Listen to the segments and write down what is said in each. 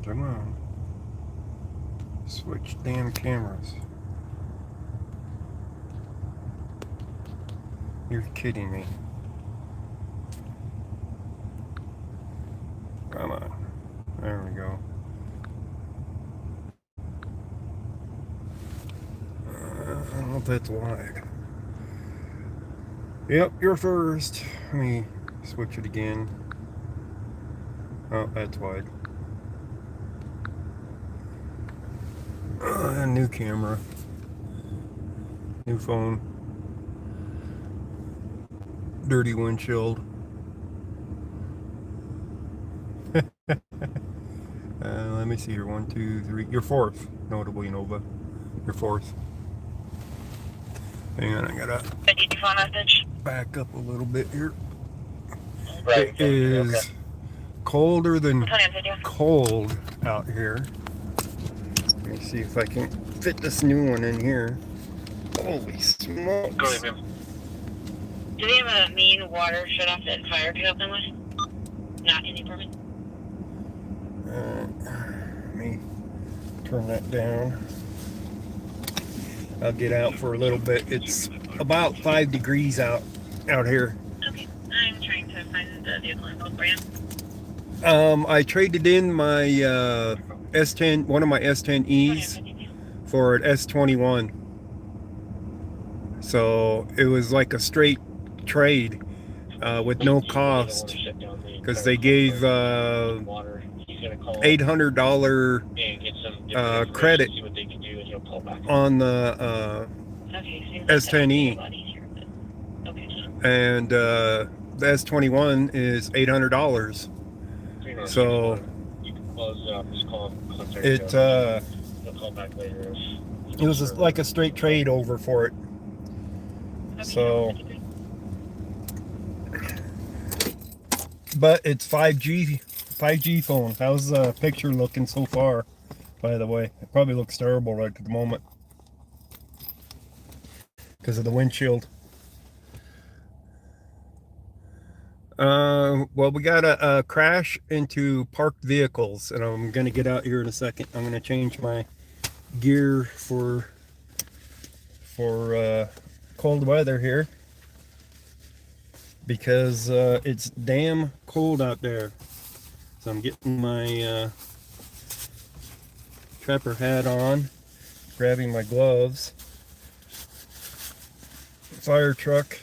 Come on. Switch damn cameras. You're kidding me. Come on. There we go. I don't know if that's wide. Yep, you're first. Let me switch it again. Oh, that's wide. New camera. New phone. Dirty windshield. Let me see here. 1, 2, 3. You're fourth. Notably, Nova. You're fourth. Hang on, I gotta back up a little bit here. Right. It is colder than cold out here. Let me see if I can fit this new one in here. Holy smokes. Go ahead, ma'am. Do they have a main water shut off that fire could help them with? Not in the apartment? Let me turn that down. I'll get out for a little bit. It's about 5 degrees out here. Okay, I'm trying to find the vehicle info for you. I traded in my S10, one of my S10Es for an S21. So it was like a straight trade with no cost, because they gave $800 credit on the S10E, and the S21 is $800. So it was just like a straight trade over for it. So, but it's 5G phone. How's the picture looking so far, by the way? It probably looks terrible right at the moment because of the windshield. Well, we got a crash into parked vehicles, and I'm gonna get out here in a second. I'm gonna change my gear for cold weather here, because it's damn cold out there. So I'm getting my trapper hat on, grabbing my gloves. The fire truck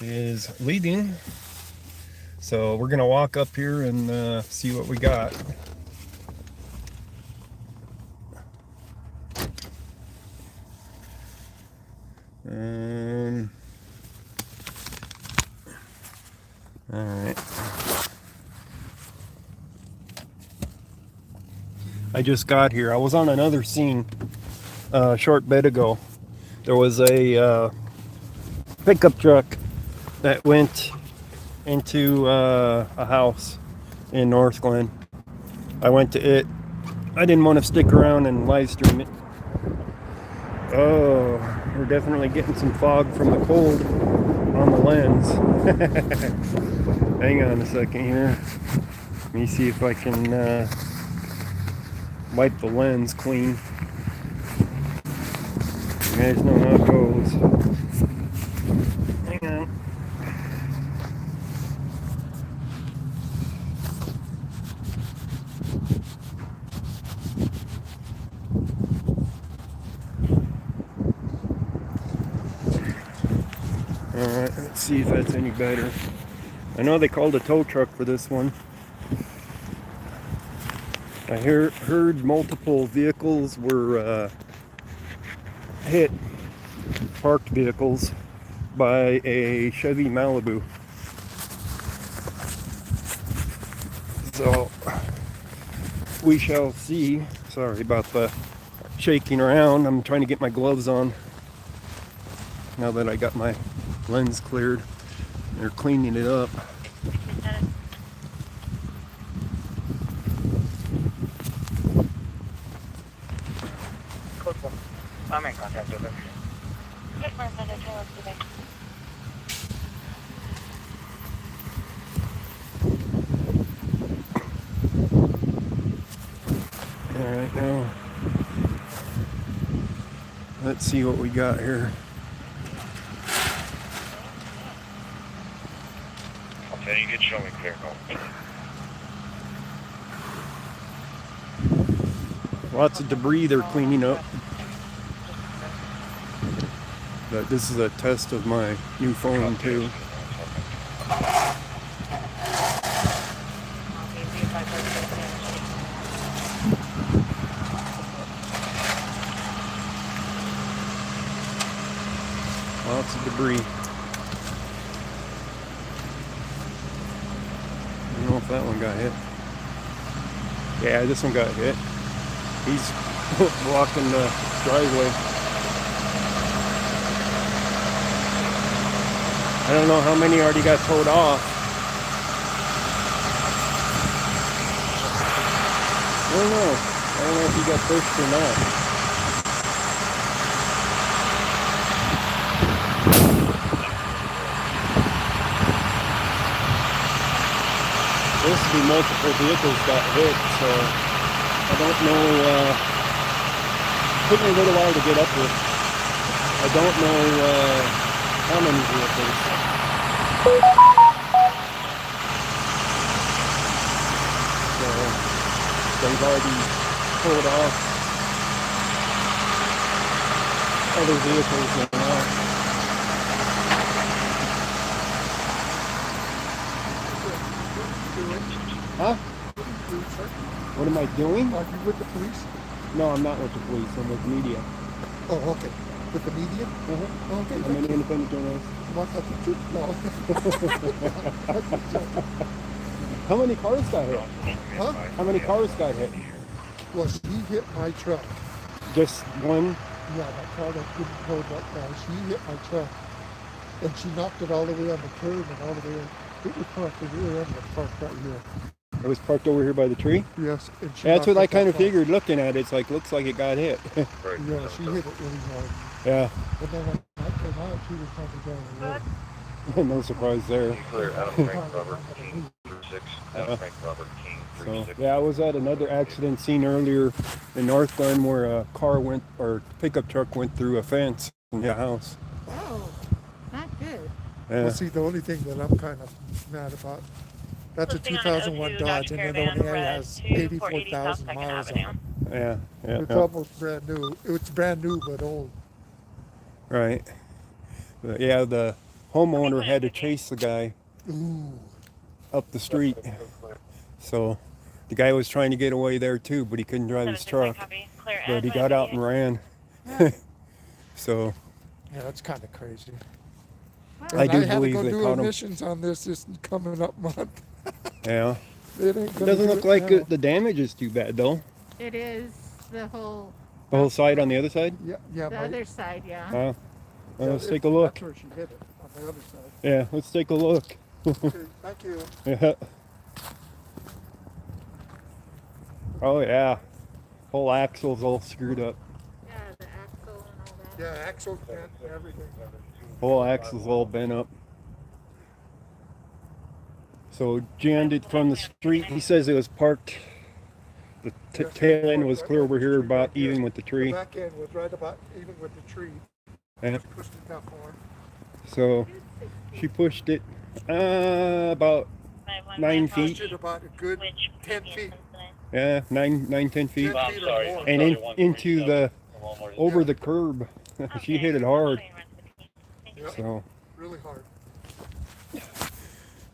is leaving, so we're gonna walk up here and see what we got. All right. I just got here. I was on another scene a short bit ago. There was a pickup truck that went into a house in North Glen. I went to it. I didn't want to stick around and live stream it. Oh, we're definitely getting some fog from the cold on the lens. Hang on a second here. Let me see if I can wipe the lens clean. You guys know how it goes. Hang on. Alright, let's see if that's any better. I know they called a tow truck for this one. I heard multiple vehicles were hit, parked vehicles, by a Chevy Malibu. So we shall see. Sorry about the shaking around. I'm trying to get my gloves on now that I got my lens cleared. They're cleaning it up. I'm in contact with her. right now. Let's see what we got here. Okay, you can show me clear home. Lots of debris they're cleaning up. But this is a test of my new phone too. Lots of debris. I don't know if that one got hit. Yeah, this one got hit. He's blocking the driveway. I don't know how many already got towed off. I don't know. I don't know if he got pushed or not. Supposed to be multiple vehicles got hit, so I don't know. Took me a little while to get up with. I don't know how many vehicles. So they've already pulled off other vehicles and not. Huh? What am I doing? Are you with the police? No, I'm not with the police. I'm with media. Oh, okay. With the media? Uh-huh. Okay. I'm an independent journalist. No. How many cars got hit? Huh? How many cars got hit? Well, she hit my truck. Just one? Yeah, that car that didn't hold that car. She hit my truck. And she knocked it all the way on the curb and all the way. It was parked, the rear end was parked right here. It was parked over here by the tree? Yes. And she That's what I knocked it kind of that car. figured looking at it. It's like, looks like it got hit. Yeah, she hit it really hard. Yeah. But then when I came out, she was coming down the road. No surprise there. Clear Adam Frank Robert King 36. Adam Frank Robert King So, 36. yeah, I was at another accident scene earlier in North Glen where a car went, or pickup truck went through a fence in the house. Oh, not good. Yeah. Well, see, the only thing that I'm kind of mad about, that's a Posting on 2001 O2 Dodge, and it Caravan only Red has 2, 480 84,000 South miles Second on it. Yeah, yeah, It's yeah. almost brand new. It's brand new, but old. Right. But yeah, the homeowner had to chase the guy Ooh. up the street. So the guy was trying to get away there too, but he couldn't drive his 769 truck. copy. Clear But he Ed, got out and ran. So Yeah, that's kind of crazy. I And do had believe to go they do caught him. emissions on this coming up month. Yeah. It ain't It gonna doesn't do look it like now. the damage is too bad though. It is the whole Side on the other side? Yeah, the my- other side, yeah. Well, yeah, let's it- take a look. That's where she hit it, on the other side. Yeah, let's take a look. Okay, thank you. Yeah. Oh yeah. Whole axle's all screwed up. Yeah, the axle and all that. Yeah, axle bent and everything. Whole axle's all bent up. So jammed it from the street. He says it was parked. The tail end was clear over here, about even with the tree. The back end was right about even with the tree. Yeah. Pushed it that far. So she pushed it about 9 feet. Pushed it about a good 10 feet. Yeah, 10 feet. 10 feet or more. And into the over the curb. She hit it hard. Yep, So really hard.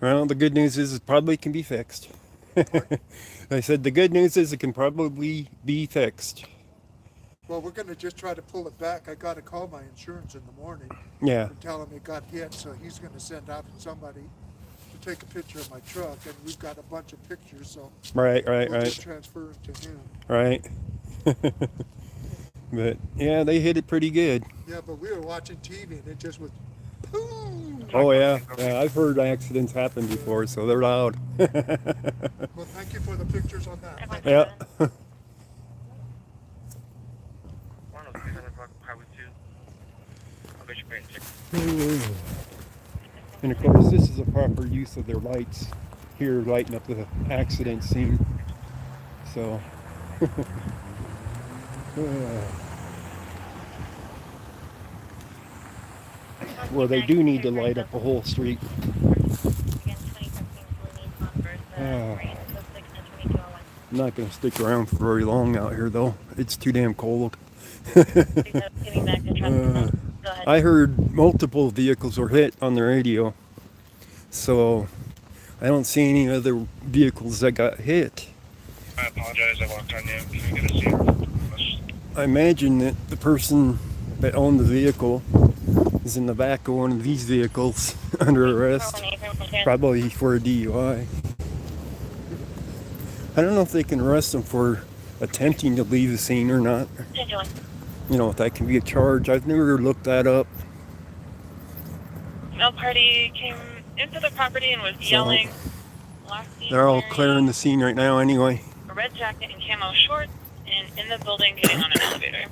well, the good news is it probably can be fixed. I said the good news is it can probably be fixed. Well, we're gonna just try to pull it back. I gotta call my insurance in the morning Yeah. and tell him it got hit, so he's gonna send out somebody to take a picture of my truck, and we've got a bunch of pictures, so Right, we'll just right, transfer them to him. right. But yeah, they hit it pretty good. Yeah, but we were watching TV and it just was boom. Oh yeah, yeah. I've heard accidents happen before, so they're loud. Well, thank you for the pictures on that. Thank you. Yeah. And of course, this is a proper use of their lights here, lighting up the accident scene. So Well, they do need to light up a whole street. I'm not going to stick around for very long out here, though. It's too damn cold. I heard multiple vehicles were hit on the radio, so I don't see any other vehicles that got hit. I apologize, I walked on you. Can you get a seat? I imagine that the person that owned the vehicle is in the back of one of these vehicles under arrest, probably for a DUI. I don't know if they can arrest them for attempting to leave the scene or not. You know, if that can be a charge. I've never looked that up. No party came into the property and was yelling. They're all clearing the scene right now anyway. A red jacket and camo shorts, and in the building getting on an elevator.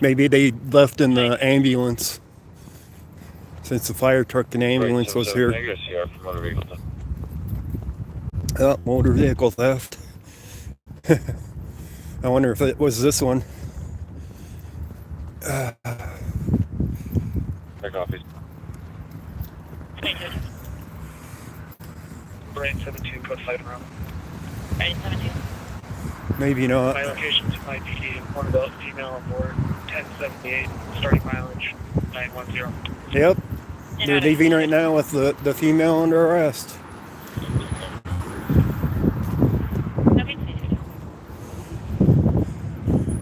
Maybe they left in the ambulance, since the fire truck and ambulance was here. Oh, motor vehicle theft. I wonder if it was this one. Brighton 17, code 5 around. Brighton 17? Maybe not. My location to my PD, one adult female on board, 1078, starting mileage 910. Yep. They're leaving right now with the female under arrest.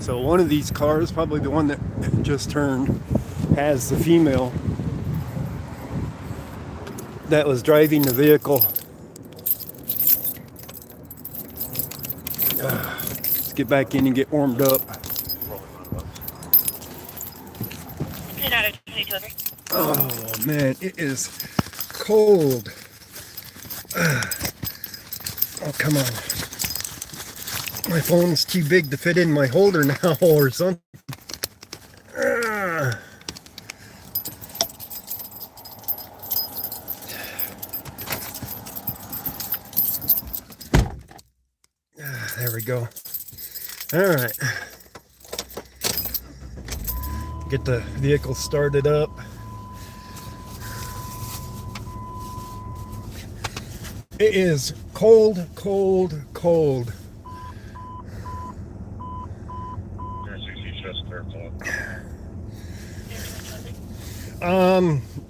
So one of these cars, probably the one that just turned, has the female that was driving the vehicle. Let's get back in and get warmed up. Oh man, it is cold. Oh, come on. My phone's too big to fit in my holder now or something. There we go. All right. Get the vehicle started up. It is cold, cold, cold.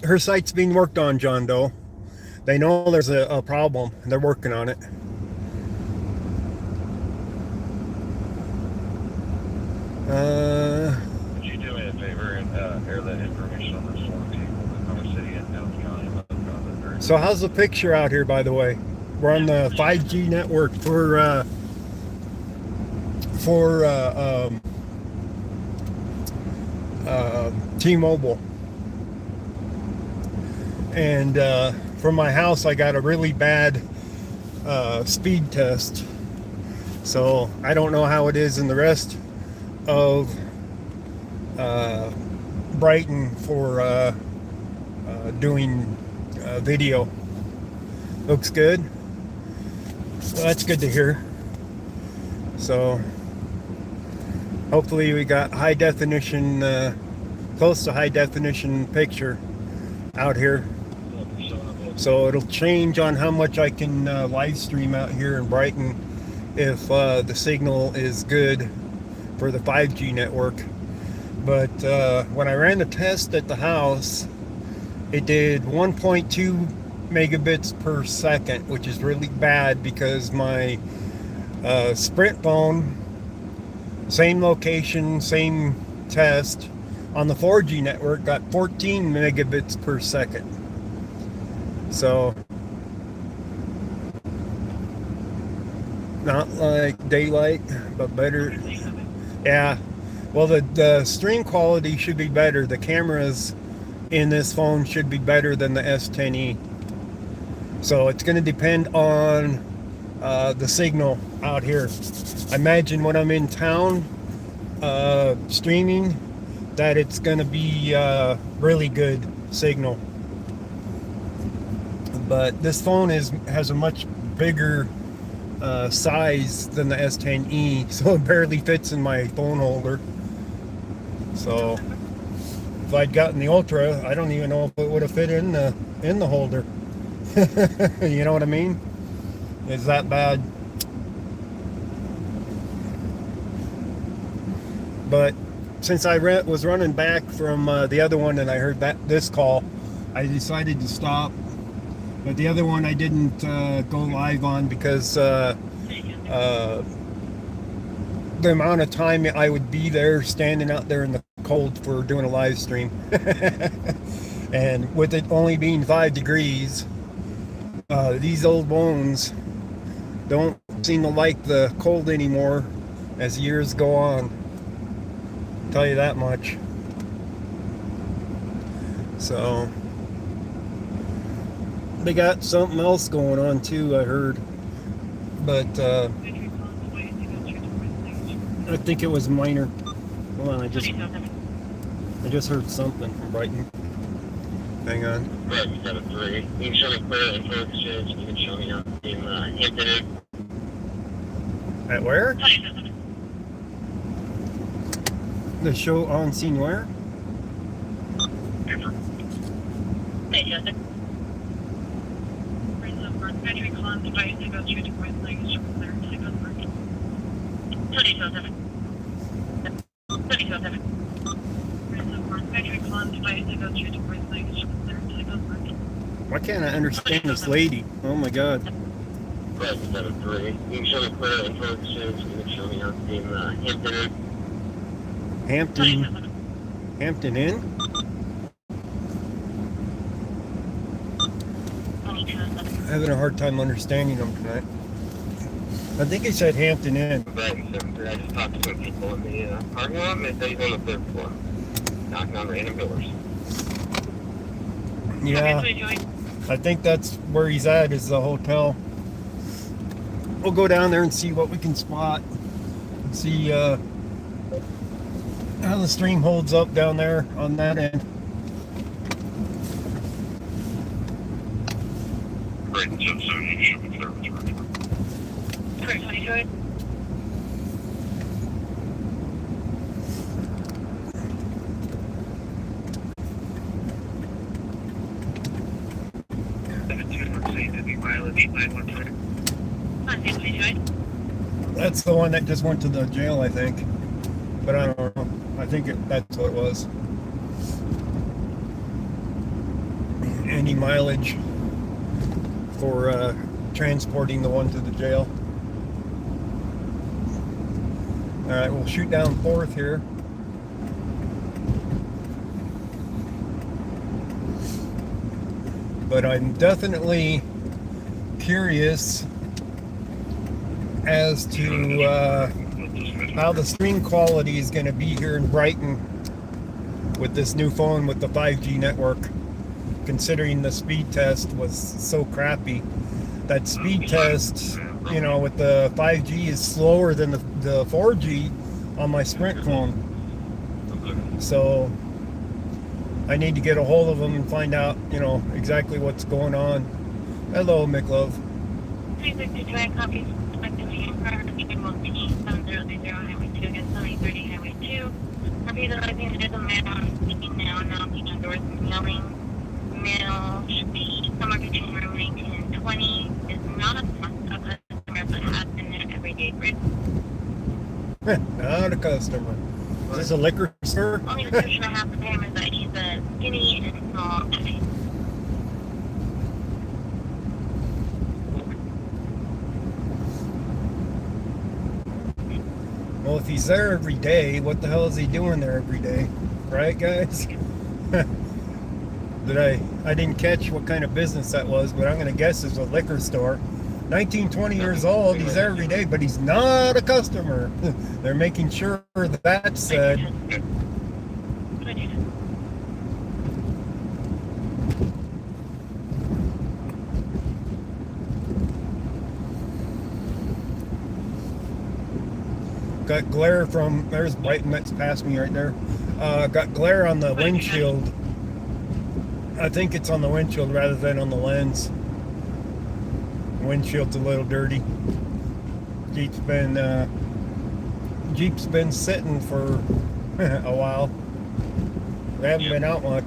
Her site's being worked on, John Doe. They know there's a problem. They're working on it. Would you do me a favor and air that information on this phone to Oklahoma City and Down County? So how's the picture out here, by the way? We're on the 5G network for T-Mobile. And from my house, I got a really bad speed test. So I don't know how it is in the rest of Brighton for doing video. Looks good. Well, that's good to hear. So hopefully we got high definition, close to high definition picture out here. So it'll change on how much I can live stream out here in Brighton if the signal is good for the 5G network. But when I ran the test at the house, it did 1.2 megabits per second, which is really bad because my Sprint phone, same location, same test, on the 4G network got 14 megabits per second. So not like daylight, but better. Yeah, well, the stream quality should be better. The cameras in this phone should be better than the S10e. So it's going to depend on the signal out here. I imagine when I'm in town streaming that it's going to be really good signal. But this phone has a much bigger size than the S10e, so it barely fits in my phone holder. So if I'd gotten the Ultra, I don't even know if it would have fit in the holder. You know what I mean? It's that bad. But since I was running back from the other one and I heard this call, I decided to stop. But the other one I didn't go live on because the amount of time I would be there standing out there in the cold for doing a live stream. And with it only being 5 degrees, these old bones don't seem to like the cold anymore as years go on. I'll tell you that much. So they got something else going on too, I heard. But I think it was minor. Hold on, I just heard something from Brighton. Hang on. Right, we got a 3. You can show me clear info exchange. You can show me in Hampton. At where? The show on scene where? Hey, Joseph. Battery clock device that goes through to point legs from clear to go market. 27. 27. Battery clock device that goes through to point legs from clear to go market. Why can't I understand this lady? Oh my god. Right, 3. You can show me clear info exchange. You can show me in Hampton. Hampton Inn? Having a hard time understanding them tonight. I think he said Hampton Inn. Right, 73. I just talked to some people in the parking lot, and they say he's on the 3rd floor, knocking on random doors. Yeah, I think that's where he's at, is the hotel. We'll go down there and see what we can spot. See how the stream holds up down there on that end. Brighton 778 should be clear with your report. Correct, 22. That's the one that just went to the jail, I think. But I don't know. I think that's what it was. Any mileage for transporting the one to the jail. Alright, we'll shoot down 4th here. But I'm definitely curious as to how the stream quality is going to be here in Brighton with this new phone with the 5G network, considering the speed test was so crappy. That speed test, you know, with the 5G is slower than the 4G on my Sprint phone. So I need to get a hold of them and find out, you know, exactly what's going on. Hello, McLove. Copies. Mail should be somewhere between room 19 and 20. Is not a customer, but has been there every day. Not a customer. Is this a liquor store? Only description I have for him is that he's a skinny and small guy. Well, if he's there every day, what the hell is he doing there every day? Right, guys? I didn't catch what kind of business that was, but I'm going to guess it's a liquor store. 19, 20 years old, he's there every day, but he's not a customer. They're making sure that's said. Got glare from, there's Brighton that's past me right there. Got glare on the windshield. I think it's on the windshield rather than on the lens. Windshield's a little dirty. Jeep's been sitting for a while. They haven't been out much.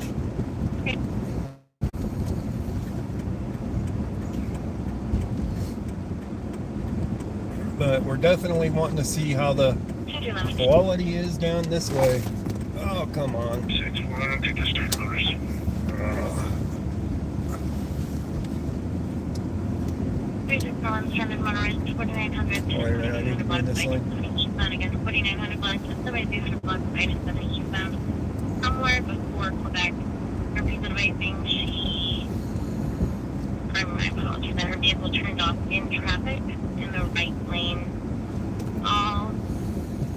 But we're definitely wanting to see how the quality is down this way. Oh, come on. 6-1, take the start numbers. Standard motorist 4900. Wait a minute, I need to be in this line. Again, 4900 blocks. Somebody due for block 97 eastbound. Somewhere before Quebec. Her piece of vaping, my apologies, that her vehicle turned off in traffic in the right lane. All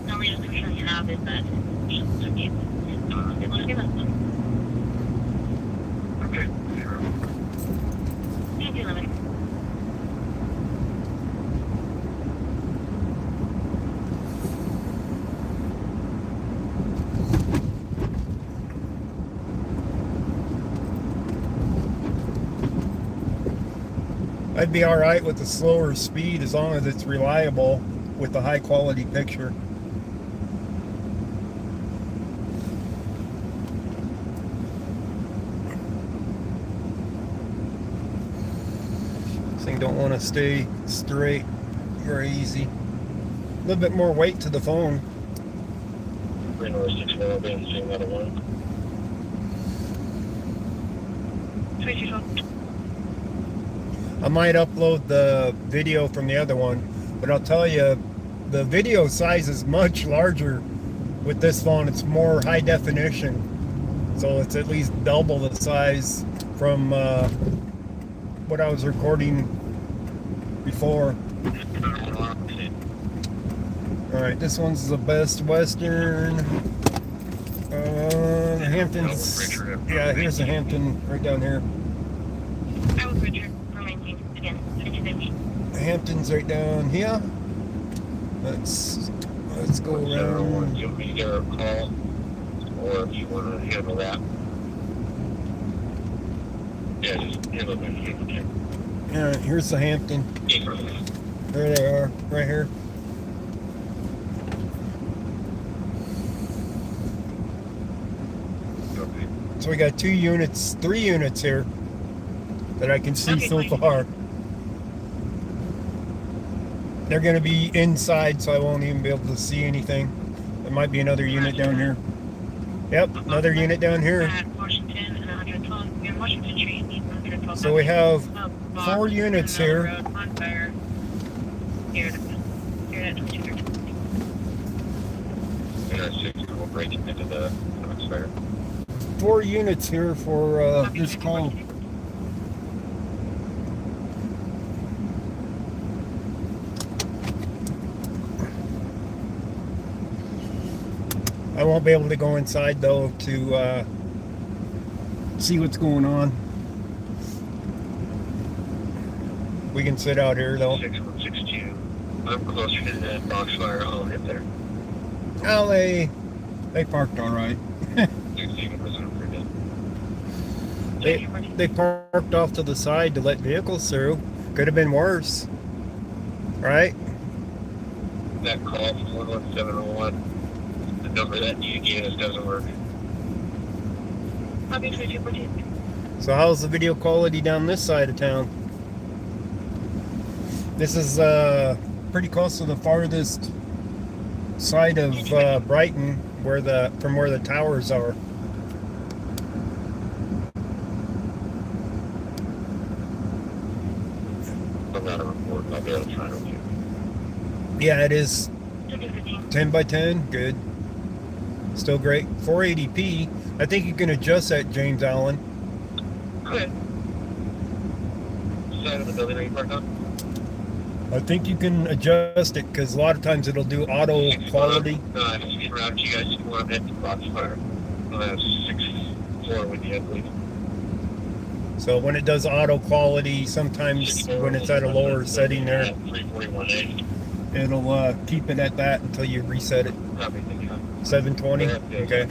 the only description we have is that she took it. Someone was able to give us one. Okay, 0. Thank you, Limited. I'd be all right with the slower speed as long as it's reliable with a high quality picture. This thing don't want to stay straight very easy. A little bit more weight to the phone. Green North 6-1, I'll be in the same level 1. 324. I might upload the video from the other one, but I'll tell you, the video size is much larger with this phone. It's more high definition, so it's at least double the size from what I was recording before. Alright, this one's the Best Western. Hamptons. Yeah, here's the Hampton right down here. I was Richard for 19. Again, 50. Hampton's right down here. Let's go around. You want me to give her a call, or if you want to handle that? Yeah, just handle it. Yeah, here's the Hampton. There they are, right here. Okay. So we got 3 units here that I can see so far. They're going to be inside, so I won't even be able to see anything. There might be another unit down here. Yep, another unit down here. Washington and 112. You're in Washington Street. 112. So we have 4 units here. On fire. Here at 22. And 6, we'll break it into the fire. 4 units here for this call. I won't be able to go inside though to see what's going on. We can sit out here though. 6162. I'm closer to that box fire. I'll hit there. Oh, they parked all right. 60% for They parked off to the side to let vehicles through. Could have been worse, right? that call from 11701. The number that you gave us doesn't work. Obviously, 214. So how's the video quality down this side of town? This is pretty close to the farthest side of Brighton, from where the towers are. I'm not a report. I'll be able to try to do. Yeah, it is 215. 10 by 10, good. Still great. 480p. I think you can adjust that, James Allen. Okay. Side of the building are you parked on? I think you can adjust it because a lot of times it'll do auto quality. No, I have to speak around you guys. You want to hit the box fire. I'll have 6-4 with you, I believe. So when it does auto quality, sometimes when it's at a lower setting there, 341A. it'll keep it at that until you reset it. Probably think 720? Yeah. Okay.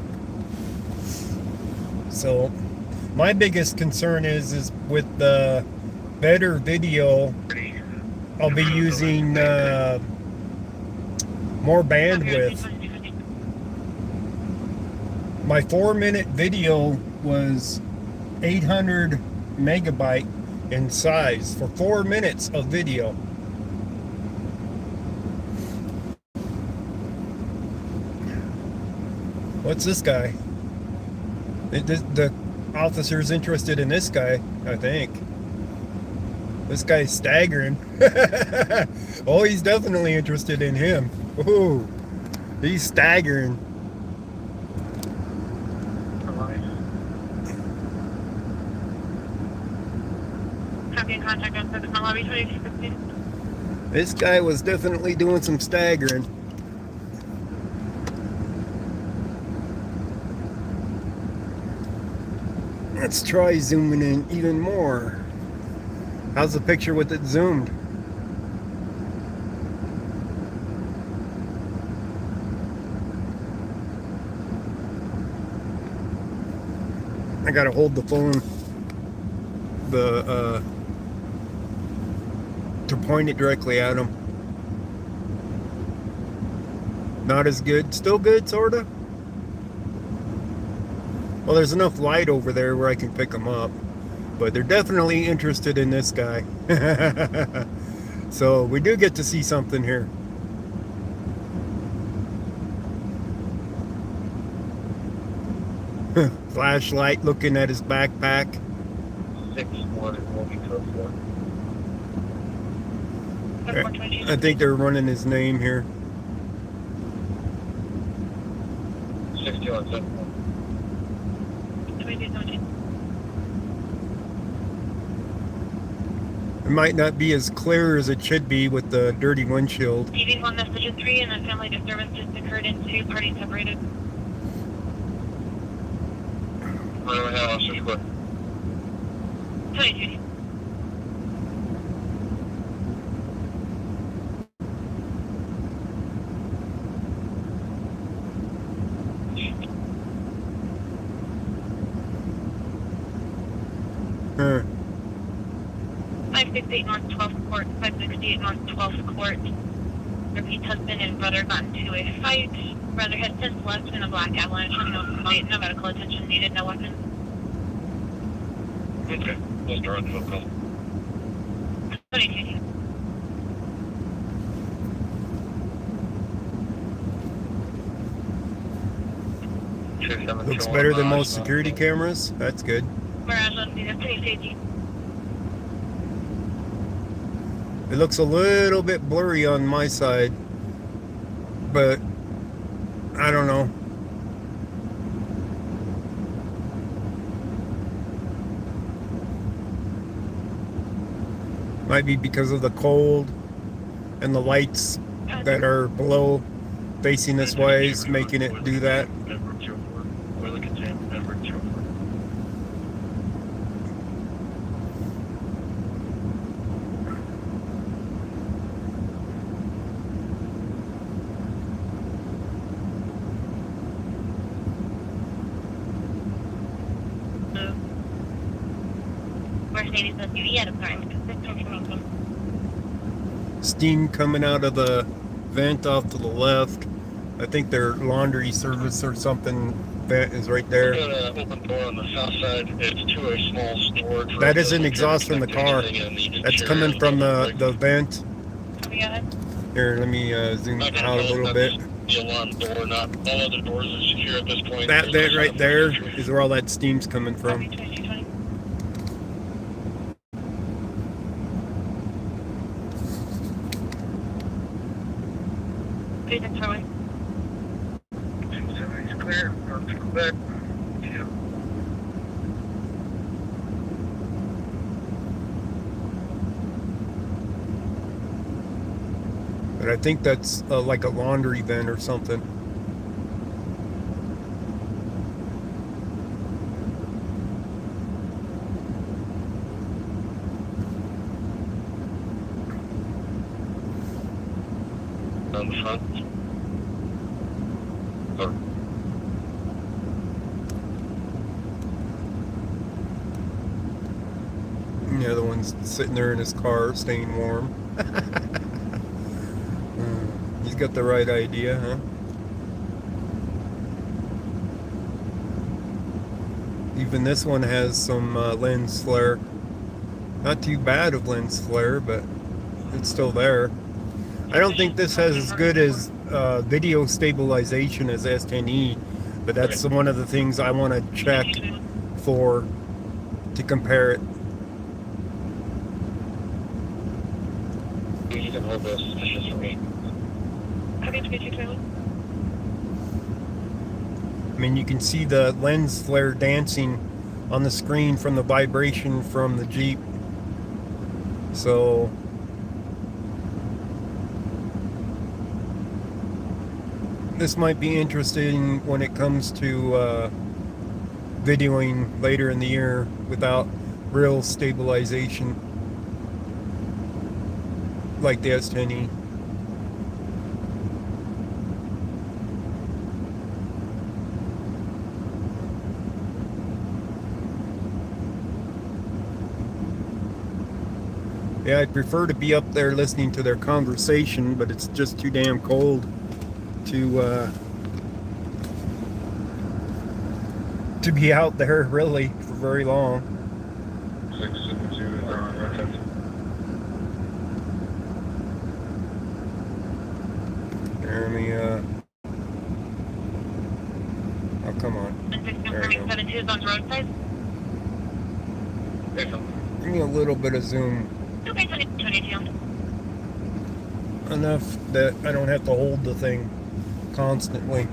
So my biggest concern is with the better video, I'll be using more bandwidth. My 4-minute video was 800 megabyte in size for 4 minutes of video. What's this guy? The officer's interested in this guy, I think. This guy's staggering. Oh, he's definitely interested in him. Ooh, he's staggering. Copy and contact us at the lobby 2250. This guy was definitely doing some staggering. Let's try zooming in even more. How's the picture with it zoomed? I gotta hold the phone to point it directly at him. Not as good. Still good, sorta. Well, there's enough light over there where I can pick them up. But they're definitely interested in this guy. So we do get to see something here. Flashlight looking at his backpack. 6-1 and will be code 4. I think they're running his name here. 61 7. 2217. It might not be as clear as it should be with the dirty windshield. TV1 message 3 and a family disturbance just occurred and 2 parties separated. Right over here, officer square. 22. Huh. 568 North 12th Court, 568 North 12th Court. Repeat, husband and brother got into a fight. Brother had since left in a black avalanche. No medical attention needed, no weapons. Okay, we'll start on the phone call. 22. Looks better than most security cameras. That's good. Mirage on scene, 22. It looks a little bit blurry on my side, but I don't know. Might be because of the cold and the lights that are below facing this way is making it do that. Mercedes SUV at a current 619. Steam coming out of the vent off to the left. I think their laundry service or something vent is right there. We've got an open door on the south side. It's to a small storage. That isn't exhaust from the car. That's coming from the vent. Copy, go ahead. Here, let me zoom out a little bit. The alarm door, not all other doors are secure at this point. That vent right there is where all that steam's coming Copy, from. 2220. Please, that's Charlie. 270 is clear. North to Quebec. Yeah. But I think that's like a laundry vent or something. On the front. Or And the other one's sitting there in his car, staying warm. He's got the right idea, huh? Even this one has some lens flare. Not too bad of lens flare, but it's still there. I don't think this has as good as video stabilization as S10e, but that's one of the things I want to check for to compare it. You can hold this. It's just for me. Okay, 2220. I mean, you can see the lens flare dancing on the screen from the vibration from the Jeep. So this might be interesting when it comes to videoing later in the year without real stabilization like the S10e. Yeah, I'd prefer to be up there listening to their conversation, but it's just too damn cold to be out there really for very long. 672 is on record. Jeremy, oh, come on. There we go. 72 is on the roadside. Give me a little bit of zoom. Okay, 22. Enough that I don't have to hold the thing constantly.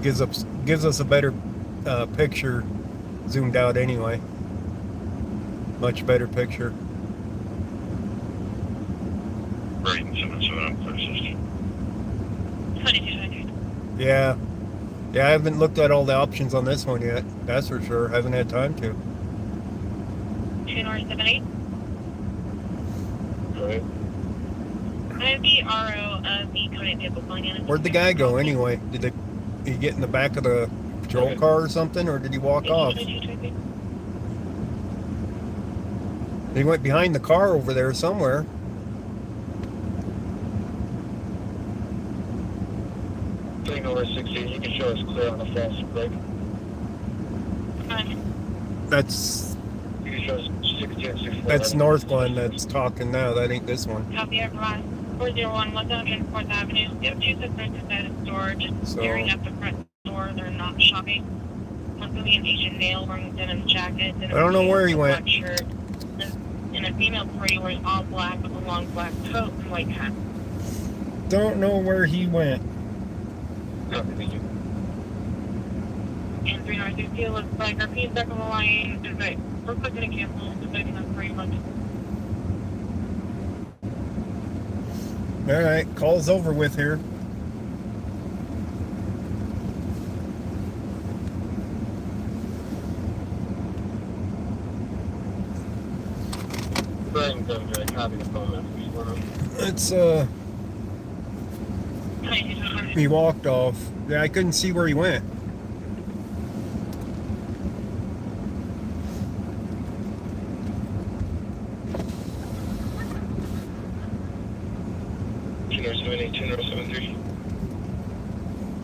Gives us a better picture zoomed out anyway. Much better picture. Brighton 77 for 60. 22. Yeah. Yeah, I haven't looked at all the options on this one yet. That's for sure. I haven't had time to. 2 North 78. Go ahead. I have the RO of the coded vehicle pulling in. Where'd the guy go anyway? Did he get in the back of the patrol car or something, or did he walk off? He went behind the car over there somewhere. Taking over 60, you can show us clear on the false break. That's You can show us 60 and 64. that's North Glen that's talking now. That ain't this one. Copy, everyone. 401 104th Avenue. We have 2 suspects inside the store, just staring at the front door. They're not shopping. One could be an Asian male wearing denim jacket. I don't know where he went. Black shirt. And a female party wearing all black with a long black coat and white hat. Don't know where he went. Copy, thank you. And 3 North 60 looks like our P's back on the line. Is like, we're quick to cancel. Deciding on 3 months. All right, call's over with here. Brighton comes right. Copy the phone message. It's he walked off. Yeah, I couldn't see where he went.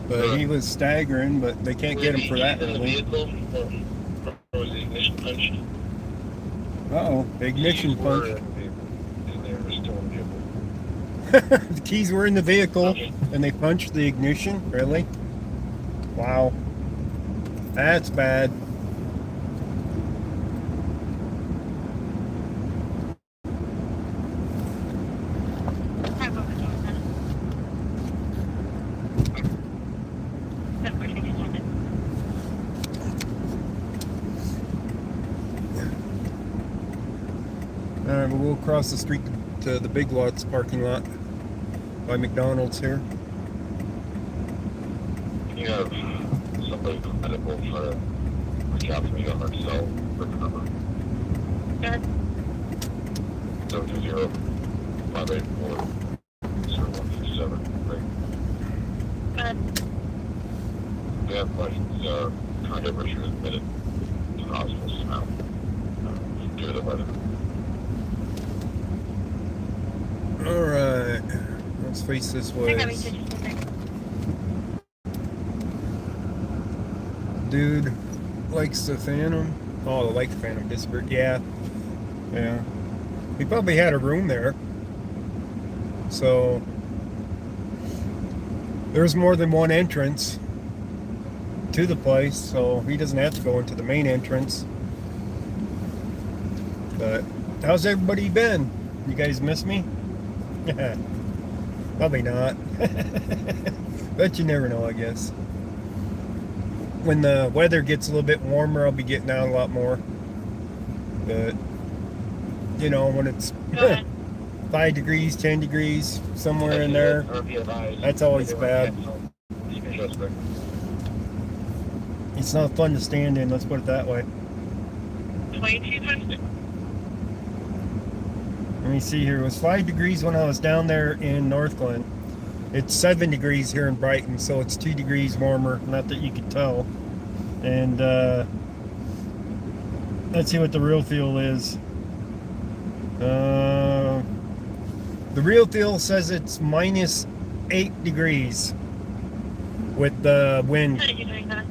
But he was staggering, but they can't get him for that in the early. vehicle, or was the ignition punched? Uh-oh, the ignition Keys were punch. in the vehicle, and they were still in the vehicle. The keys were in the vehicle, and they punched the ignition? Really? Wow. That's bad. Alright, we'll cross the street to the Big Lots parking lot by McDonald's here. You have somebody from medical try to reach out to me on our cell number. Sure. 720-584-0127. Great. We have questions. Trying to get Richard admitted to the hospital somehow. Give it a letter. Alright. Let's face this way. I got research assistant. Dude likes the Phantom. Oh, like the Phantom Disappeared. Yeah. Yeah. He probably had a room there. So there's more than one entrance to the place, so he doesn't have to go into the main entrance. But how's everybody been? You guys miss me? Probably not. But you never know, I guess. When the weather gets a little bit warmer, I'll be getting out a lot more. But, you know, when it's 5 degrees, 10 degrees, somewhere in there, that's always bad. It's not fun to stand in, let's put it that way. 22 times. Let me see here. It was 5 degrees when I was down there in North Glen. It's 7 degrees here in Brighton, so it's 2 degrees warmer. Not that you could tell. And let's see what the real feel is. The real feel says it's minus 8 degrees with the wind. How did you doing that?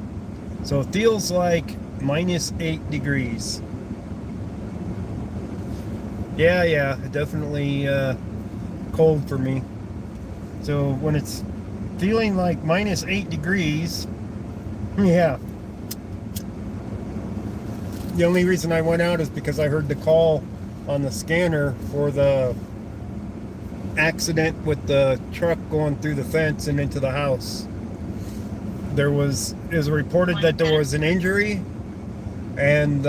So it feels like minus 8 degrees. Yeah, definitely cold for me. So when it's feeling like minus 8 degrees, yeah. The only reason I went out is because I heard the call on the scanner for the accident with the truck going through the fence and into the house. It was reported that there was an injury and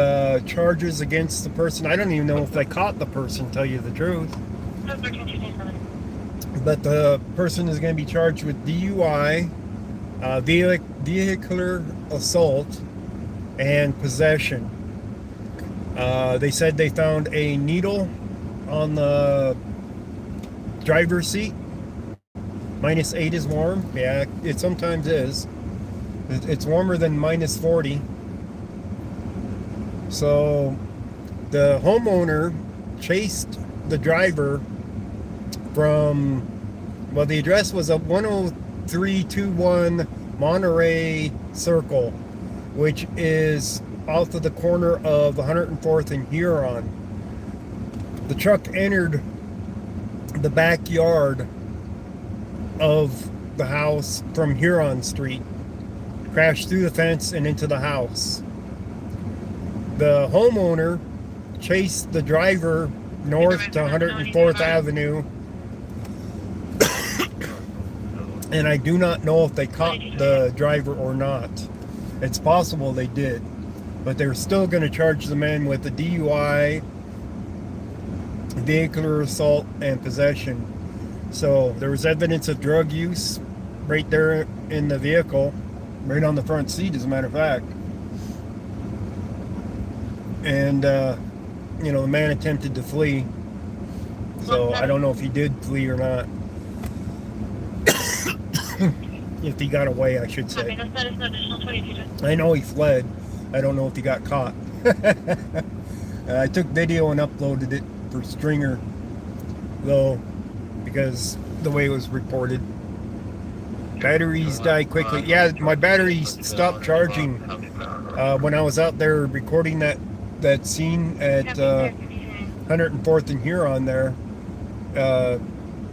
charges against the person. I don't even know if they caught the person, tell you the truth. But the person is going to be charged with DUI, vehicular assault, and possession. They said they found a needle on the driver's seat. Minus 8 is warm. Yeah, it sometimes is. It's warmer than minus 40. So the homeowner chased the driver from, well, the address was a 10321 Monterey Circle, which is off of the corner of 104th and Huron. The truck entered the backyard of the house from Huron Street, crashed through the fence and into the house. The homeowner chased the driver north to 104th Avenue, and I do not know if they caught the driver or not. It's possible they did, but they're still going to charge the man with a DUI, vehicular assault, and possession. So there was evidence of drug use right there in the vehicle, right on the front seat, as a matter of fact. And you know, the man attempted to flee, so I don't know if he did flee or not. If he got away, I should say. I know he fled. I don't know if he got caught. I took video and uploaded it for Stringer, though, because the way it was reported. Batteries die quickly. Yeah, my battery stopped charging when I was out there recording that scene at 104th and Huron there.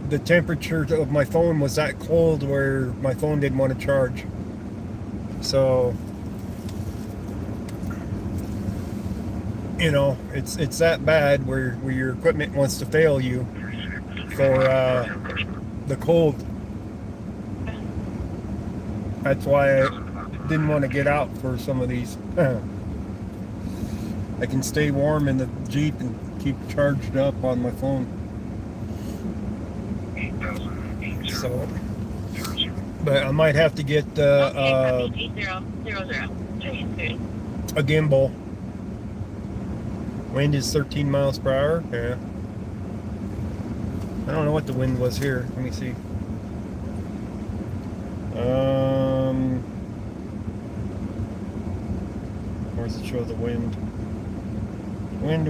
The temperature of my phone was that cold where my phone didn't want to charge. So, you know, it's that bad where your equipment wants to fail you for the cold. That's why I didn't want to get out for some of these. I can stay warm in the Jeep and keep charged up on my phone. So, but I might have to get a gimbal. Wind is 13 miles per hour. Yeah. I don't know what the wind was here. Let me see. Where does it show the wind? Wind.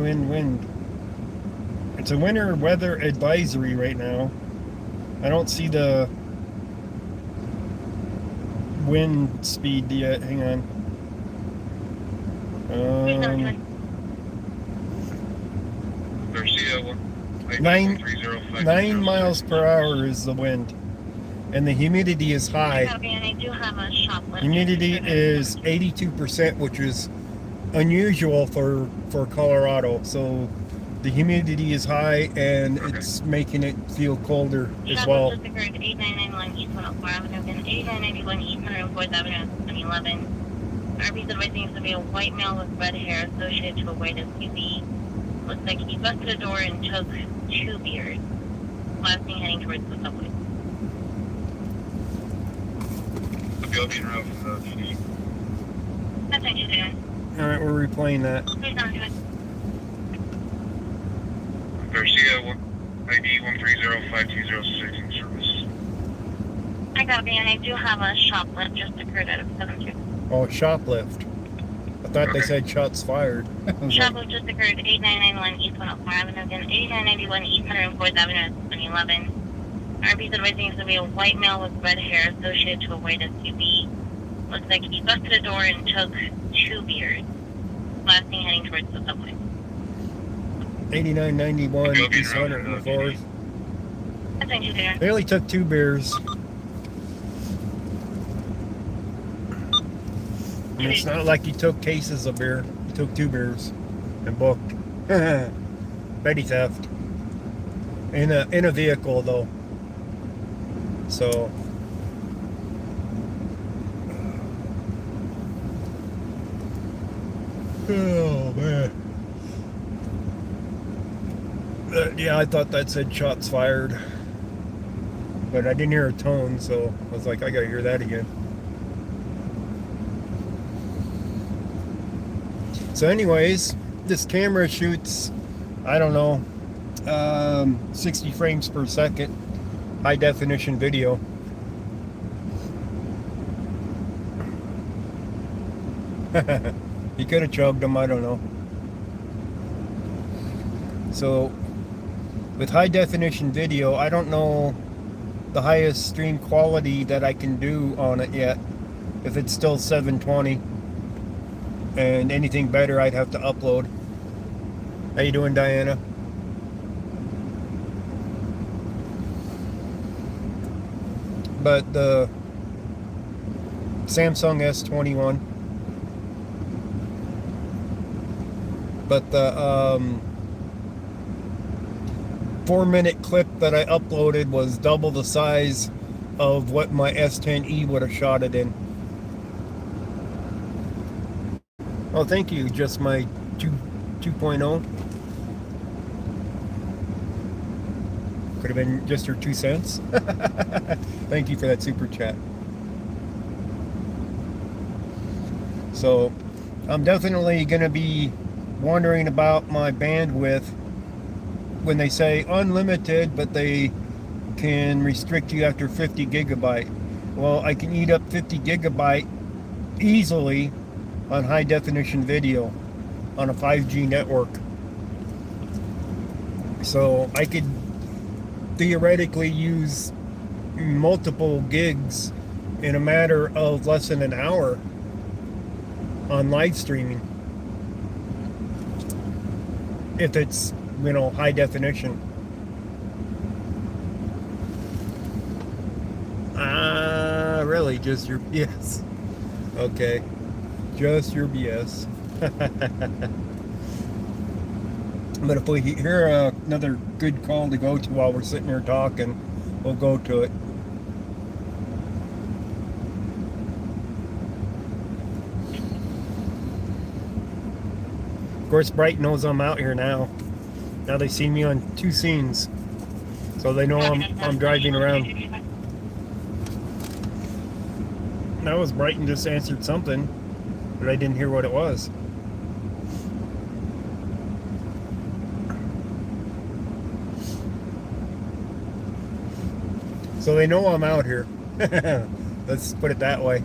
It's a winter weather advisory right now. I don't see the wind speed yet. Hang on. Garcia, Nine 130, miles per hour is the wind, and the humidity is high. Copy, and I do have a shoplift. Humidity is 82%, which is unusual for Colorado. So the humidity is high, and it's making it feel colder as well. Just occurred 8991 East 104 Avenue and 8991 East 104th Avenue and 11. RV's advising is to be a white male with red hair associated to a white SUV. Looks like he busted a door and took 2 beers. Last thing heading towards the subway. Go being route from the PD. That's what you're doing. All right, we're replaying that. Please don't do it. Garcia, ID 130-5206 in service. I copy, and I do have a shoplift just occurred out of 72. Oh, shoplift. I thought they said shots fired. I was like, Shoplift just occurred 8991 East 104 Avenue and 8991 East 104th Avenue and 11. RV's advising is to be a white male with red hair associated to a white SUV. Looks like he busted a door and took 2 beers. Last thing heading towards the subway. 8991 East 104th. That's what you're doing. They only took 2 beers. And it's not like he took cases of beer. He took 2 beers and booked. Petty theft. In a vehicle though. So oh man. Yeah, I thought that said shots fired. But I didn't hear a tone, so I was like, I gotta hear that again. So anyways, this camera shoots, I don't know, 60 frames per second, high definition video. He could have chugged them, I don't know. So with high definition video, I don't know the highest stream quality that I can do on it yet. If it's still 720. And anything better I'd have to upload. How you doing, Diana? But the Samsung S21, but the 4-minute clip that I uploaded was double the size of what my S10e would have shot it in. Oh, thank you. Just my 2.0. Could have been just your 2 cents. Thank you for that super chat. So, I'm definitely going to be wondering about my bandwidth when they say unlimited, but they can restrict you after 50 gigabyte. Well, I can eat up 50 gigabyte easily on high definition video on a 5G network. So I could theoretically use multiple gigs in a matter of less than an hour on live streaming if it's, you know, high definition. Really, just your BS. Okay, just your BS. But if we hear another good call to go to while we're sitting here talking, we'll go to it. Of course, Brighton knows I'm out here now. Now they see me on 2 scenes, so they know I'm driving around. That was Brighton just answered something, but I didn't hear what it was. So they know I'm out here. Let's put it that way.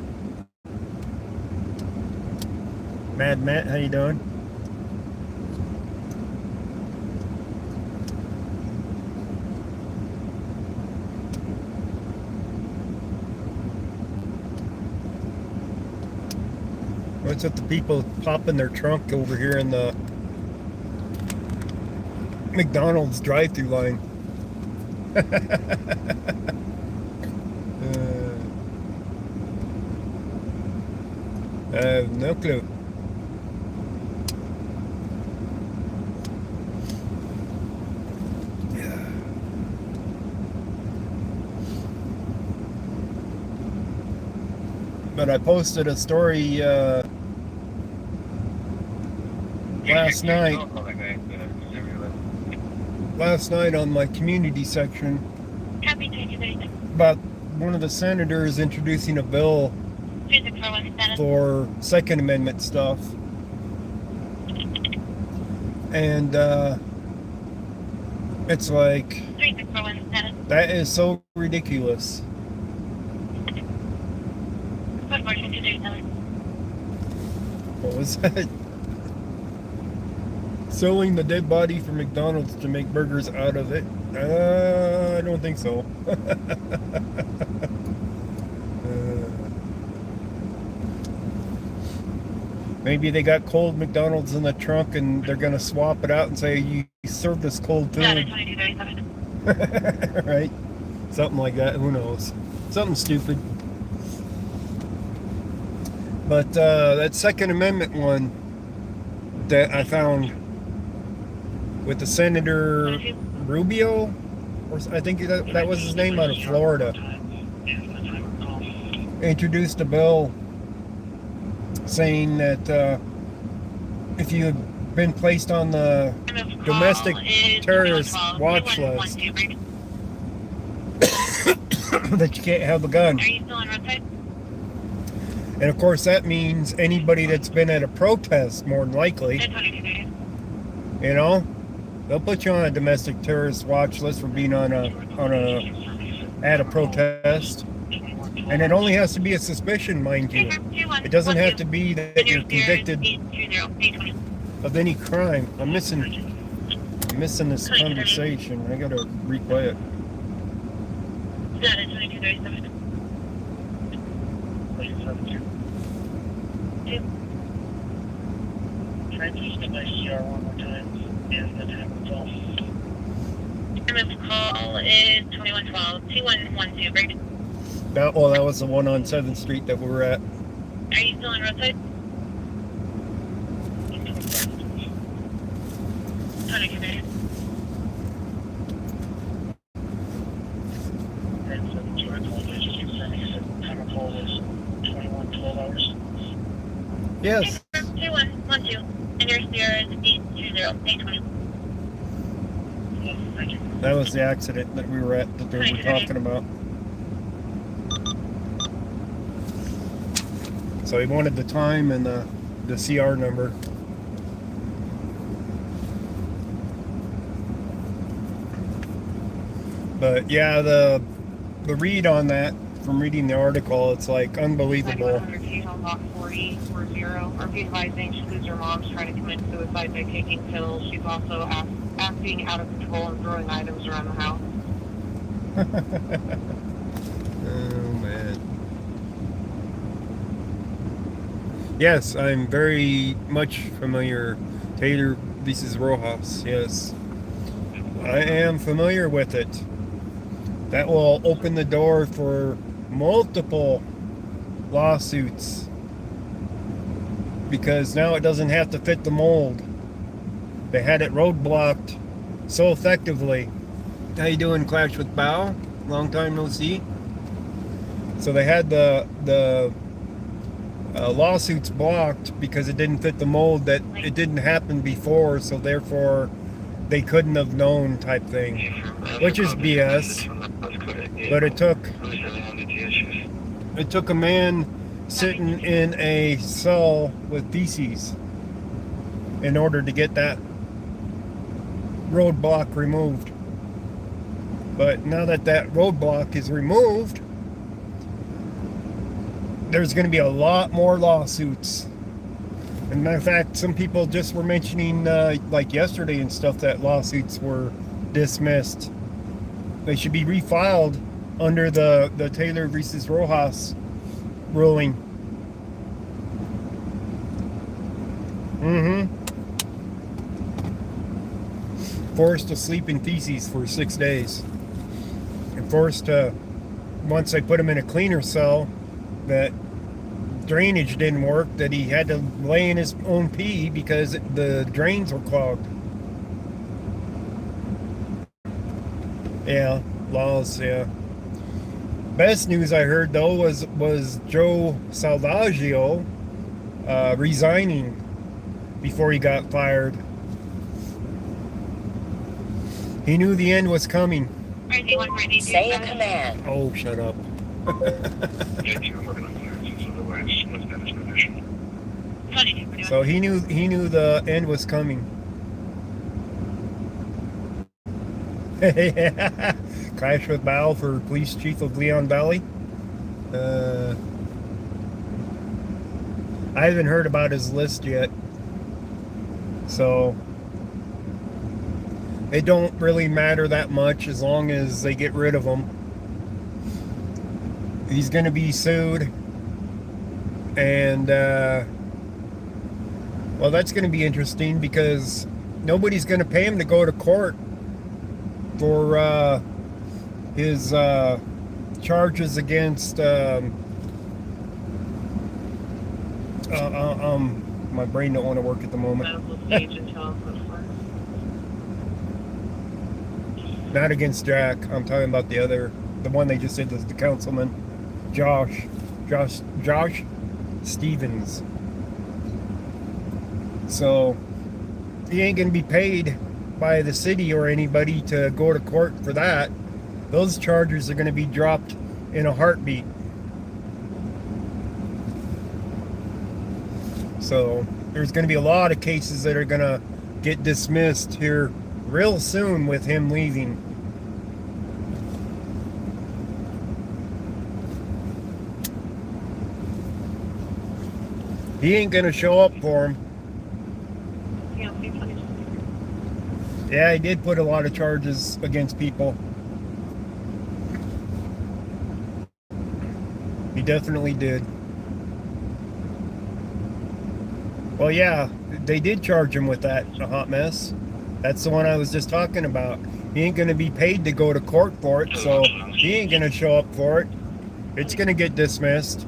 Mad Matt, how you doing? What's with the people popping their trunk over here in the McDonald's drive-thru line? I have no clue. But I posted a story last night on my community section Copy 2236. about one of the senators introducing a bill 3641 status. for Second Amendment stuff. And it's like, 3641 status. that is so ridiculous. Code 4237. What was that? Selling the dead body from McDonald's to make burgers out of it? I don't think so. Maybe they got cold McDonald's in the trunk and they're gonna swap it out and say, you served us cold Status food. 2237. Right? Something like that, who knows? Something stupid. But that Second Amendment one that I found with the Senator Rubio, or I think that was his name, out of Florida, introduced a bill saying that if you have been placed on the domestic terrorist watch list, that you can't have a gun. Are you still on roadside? And of course that means anybody that's been at a protest, more than likely, 2230. you know, they'll put you on a domestic terrorist watch list for being at a protest. And it only has to be a suspicion, mind you. It doesn't have to be that you're convicted of any crime. I'm missing this conversation. I gotta replay it. Status 2237. Try to use the CR one more time and the time of call. MS call is 2112 2112. Brighton. That was the one on 7th Street that we were at. Are you still on roadside? 2230. And so I apologize, just confirming you said time of call is 2112 hours. Yes. 2112. And your CR is 820 Thank you. That was the accident that we were at that they were talking about. So he wanted the time and the CR number. But yeah, the read on that, from reading the article, it's like unbelievable. 9100 Lot 4040. Are be advising she lose her mom's trying to commit suicide by taking pills. She's also acting out of control and throwing items around the house. Oh man. Yes, I'm very much familiar. Taylor Vices Rojas, yes. I am familiar with it. That will open the door for multiple lawsuits, because now it doesn't have to fit the mold. They had it roadblocked so effectively. How you doing, Clash with Bow? Long time no see. So they had the lawsuits blocked because it didn't fit the mold, that it didn't happen before, so therefore they couldn't have known, type thing, which is BS. But it took a man sitting in a cell with feces in order to get that roadblock removed. But now that roadblock is removed, there's going to be a lot more lawsuits. And matter of fact, some people just were mentioning, like yesterday and stuff, that lawsuits were dismissed. They should be refiled under the Taylor versus Rojas ruling. Mm-hmm. Forced to sleep in feces for 6 days. And forced to, once they put him in a cleaner cell, that drainage didn't work, that he had to lay in his own pee because the drains were clogged. Yeah, laws, yeah. Best news I heard though was Joe Salvaggio resigning before he got fired. He knew the end was coming. Say a command. Oh, shut up. So he knew the end was coming. Clash with Bow for police chief of Leon Valley. I haven't heard about his list yet, so it don't really matter that much as long as they get rid of him. He's going to be sued, and well, that's going to be interesting because nobody's going to pay him to go to court for his charges against my brain don't want to work at the moment. Not against Jack. I'm talking about the one they just said was the councilman, Josh Stevens. So he ain't gonna be paid by the city or anybody to go to court for that. Those charges are gonna be dropped in a heartbeat. So there's gonna be a lot of cases that are gonna get dismissed here real soon with him leaving. He ain't gonna show up for him. Yeah, he did put a lot of charges against people. He definitely did. Well, yeah, they did charge him with that, a hot mess. That's the one I was just talking about. He ain't going to be paid to go to court for it, so he ain't going to show up for it. It's going to get dismissed.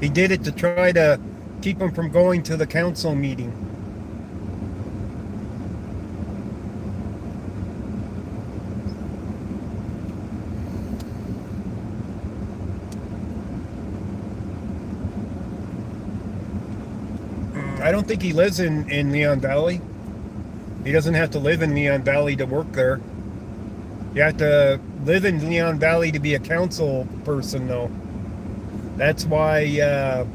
He did it to try to keep him from going to the council meeting. I don't think he lives in Leon Valley. He doesn't have to live in Leon Valley to work there. You have to live in Leon Valley to be a council person, though. That's why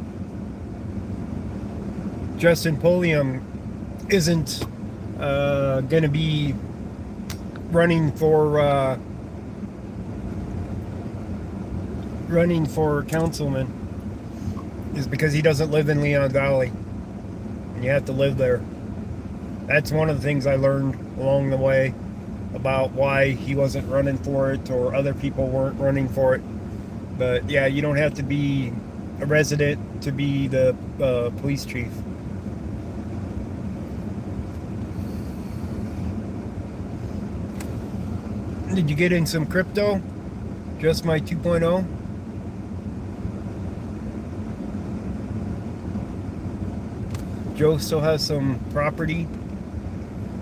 Justin Pulliam isn't going to be running for councilman, is because he doesn't live in Leon Valley, and you have to live there. That's one of the things I learned along the way about why he wasn't running for it, or other people weren't running for it. But yeah, you don't have to be a resident to be the police chief. Did you get in some crypto? Just my 2.0? Joe still has some property,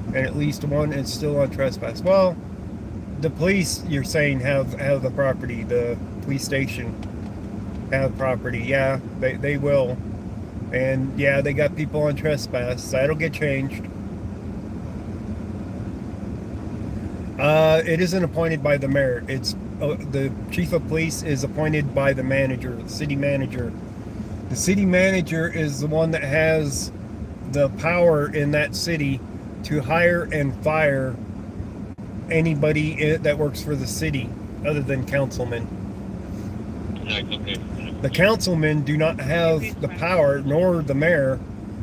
and at least one is still on trespass. Well, the police, you're saying, have the property. The police station have property. Yeah, they will. And yeah, they got people on trespass. That'll get changed. It isn't appointed by the mayor. It's the chief of police is appointed by the manager, the city manager. The city manager is the one that has the power in that city to hire and fire anybody that works for the city other than councilmen. The councilmen do not have the power, nor the mayor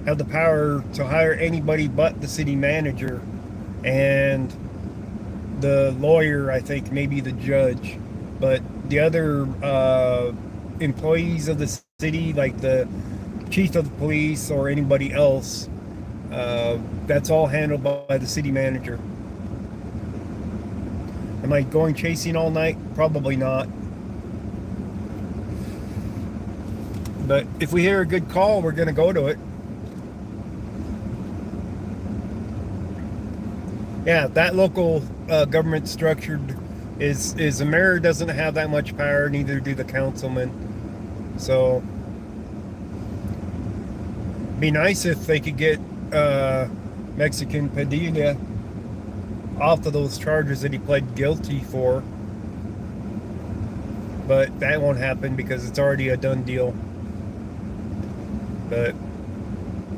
have the power to hire anybody but the city manager and the lawyer, I think, maybe the judge. But the other employees of the city, like the chief of the police or anybody else, that's all handled by the city manager. Am I going chasing all night? Probably not. But if we hear a good call, we're going to go to it. Yeah, that local government structured is the mayor doesn't have that much power, neither do the councilmen. So be nice if they could get Mexican Padilla off of those charges that he pled guilty for. But that won't happen because it's already a done deal. But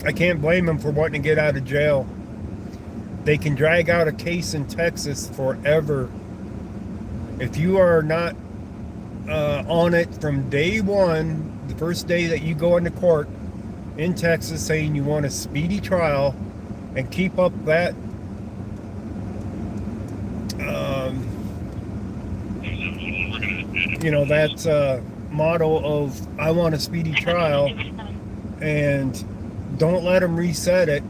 I can't blame him for wanting to get out of jail. They can drag out a case in Texas forever. If you are not on it from day one, the first day that you go into court in Texas saying you want a speedy trial and keep up that that motto of I want a speedy trial, and don't let them reset it.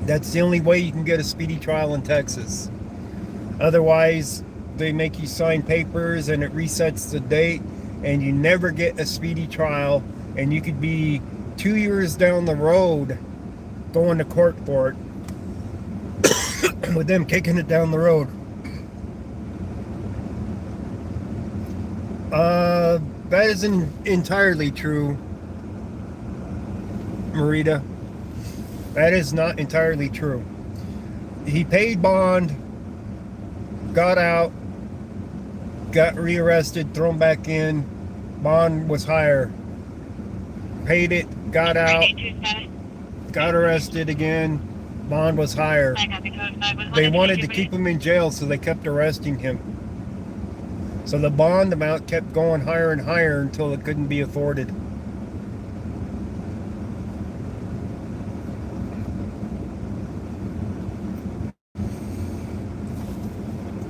That's the only way you can get a speedy trial in Texas. Otherwise, they make you sign papers and it resets the date and you never get a speedy trial, and you could be 2 years down the road going to court for it with them kicking it down the road. That isn't entirely true, Marita. That is not entirely true. He paid bond, got out, got rearrested, thrown back in, bond was higher. Paid it, got out, got arrested again, bond was higher. They wanted to keep him in jail, so they kept arresting him. So the bond amount kept going higher and higher until it couldn't be afforded.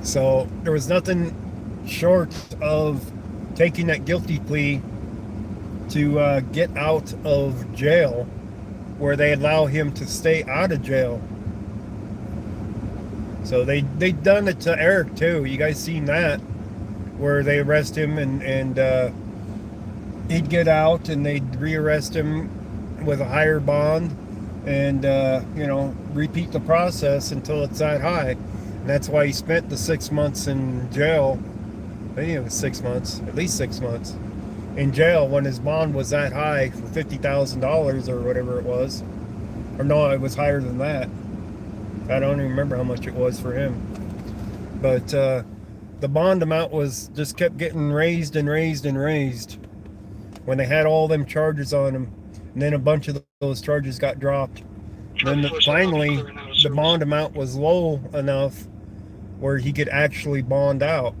So there was nothing short of taking that guilty plea to get out of jail, where they allow him to stay out of jail. So they done it to Eric too. You guys seen that, where they arrest him and he'd get out and they'd rearrest him with a higher bond and repeat the process until it's that high. And that's why he spent the 6 months in jail. I think it was 6 months, at least 6 months in jail when his bond was that high for $50,000 or whatever it was. Or no, it was higher than that. I don't even remember how much it was for him. But the bond amount was just kept getting raised and raised and raised when they had all them charges on him. And then a bunch of those charges got dropped. Then finally, the bond amount was low enough where he could actually bond out.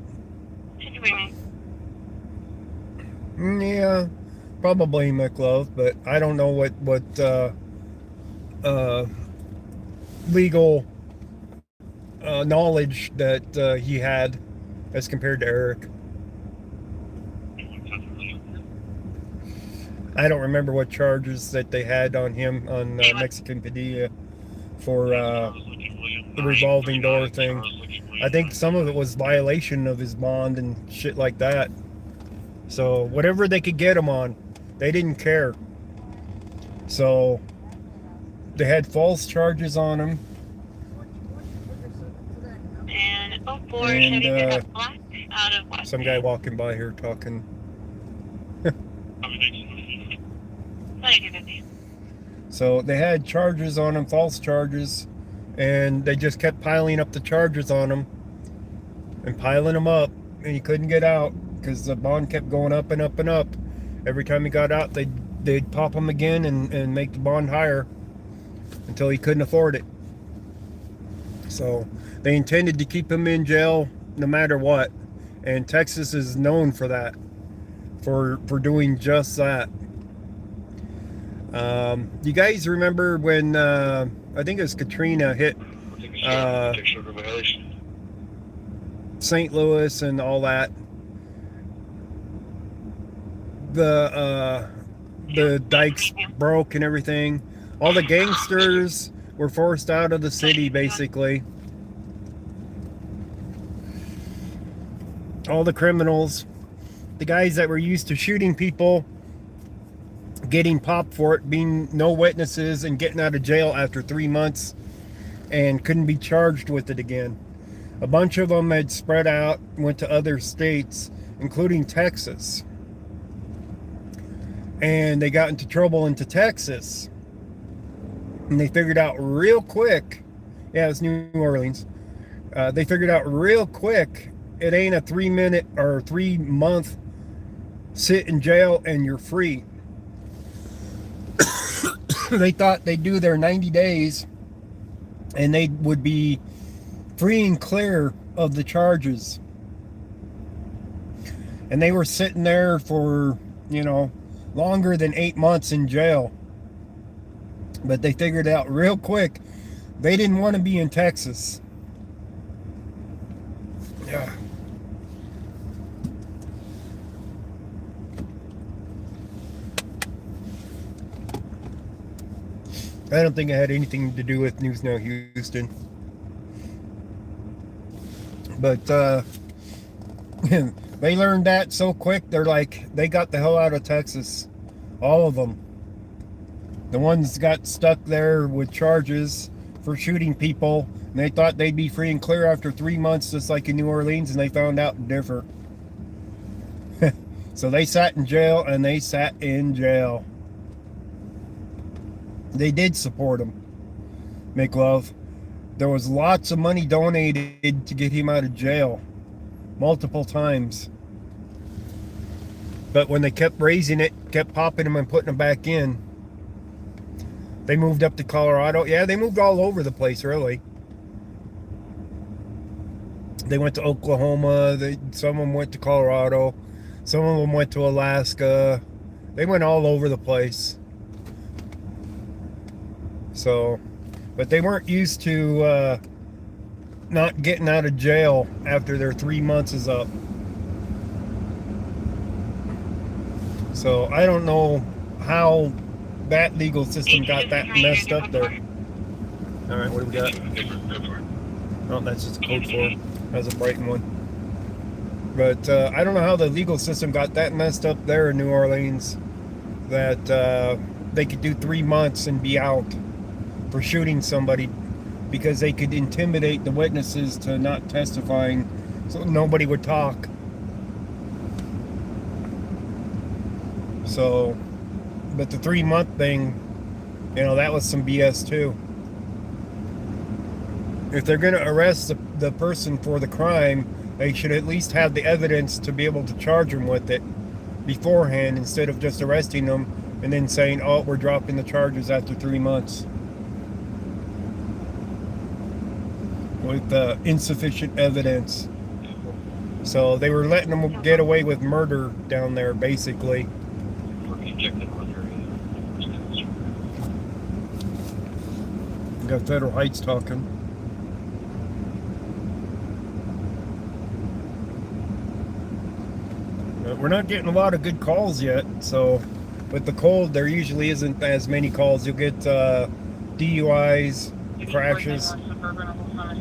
Yeah, probably McLove, but I don't know what legal knowledge that he had as compared to Eric. I don't remember what charges that they had on him on Mexican Padilla for the revolving door thing. I think some of it was violation of his bond and shit like that. So whatever they could get him on, they didn't care. So they had false charges on him. And 04 And, Chevy pickup black out of West. Some guy walking by here talking. So they had charges on him, false charges, and they just kept piling up the charges on him and piling them up, and he couldn't get out because the bond kept going up and up and up. Every time he got out, they'd pop him again and make the bond higher until he couldn't afford it. So they intended to keep him in jail no matter what, and Texas is known for that, for doing just that. You guys remember when I think it was Katrina hit St. Louis and all that, the dikes broke and everything. All the gangsters were forced out of the city, basically. All the criminals, the guys that were used to shooting people, getting popped for it, being no witnesses, and getting out of jail after 3 months and couldn't be charged with it again. A bunch of them had spread out, went to other states, including Texas. And they got into trouble into Texas. And they figured out real quick, yeah, it's New Orleans. They figured out real quick, it ain't a 3 minute or 3 month sit in jail and you're free. They thought they'd do their 90 days and they would be free and clear of the charges. And they were sitting there for, longer than 8 months in jail. But they figured out real quick they didn't want to be in Texas. Yeah. I don't think it had anything to do with News Now Houston. But they learned that so quick, they got the hell out of Texas. All of them. The ones got stuck there with charges for shooting people, and they thought they'd be free and clear after 3 months, just like in New Orleans, and they found out different. So they sat in jail, and they sat in jail. They did support him, make love. There was lots of money donated to get him out of jail, multiple times. But when they kept raising it, kept popping him and putting him back in, they moved up to Colorado. Yeah, they moved all over the place, really. They went to Oklahoma. Some of them went to Colorado. Some of them went to Alaska. They went all over the place. So, but they weren't used to not getting out of jail after their 3 months is up. So I don't know how that legal system got that messed up there. All right, what do we got? Oh, that's just a code for it. That's a Brighton one. But I don't know how the legal system got that messed up there in New Orleans that they could do 3 months and be out for shooting somebody because they could intimidate the witnesses to not testifying so nobody would talk. So, but the 3 month thing, that was some BS too. If they're going to arrest the person for the crime, they should at least have the evidence to be able to charge them with it beforehand instead of just arresting them and then saying, oh, we're dropping the charges after 3 months. With insufficient evidence. So they were letting them get away with murder down there, basically. Got Federal Heights talking. We're not getting a lot of good calls yet, so with the cold there usually isn't as many calls. You'll get DUIs, crashes.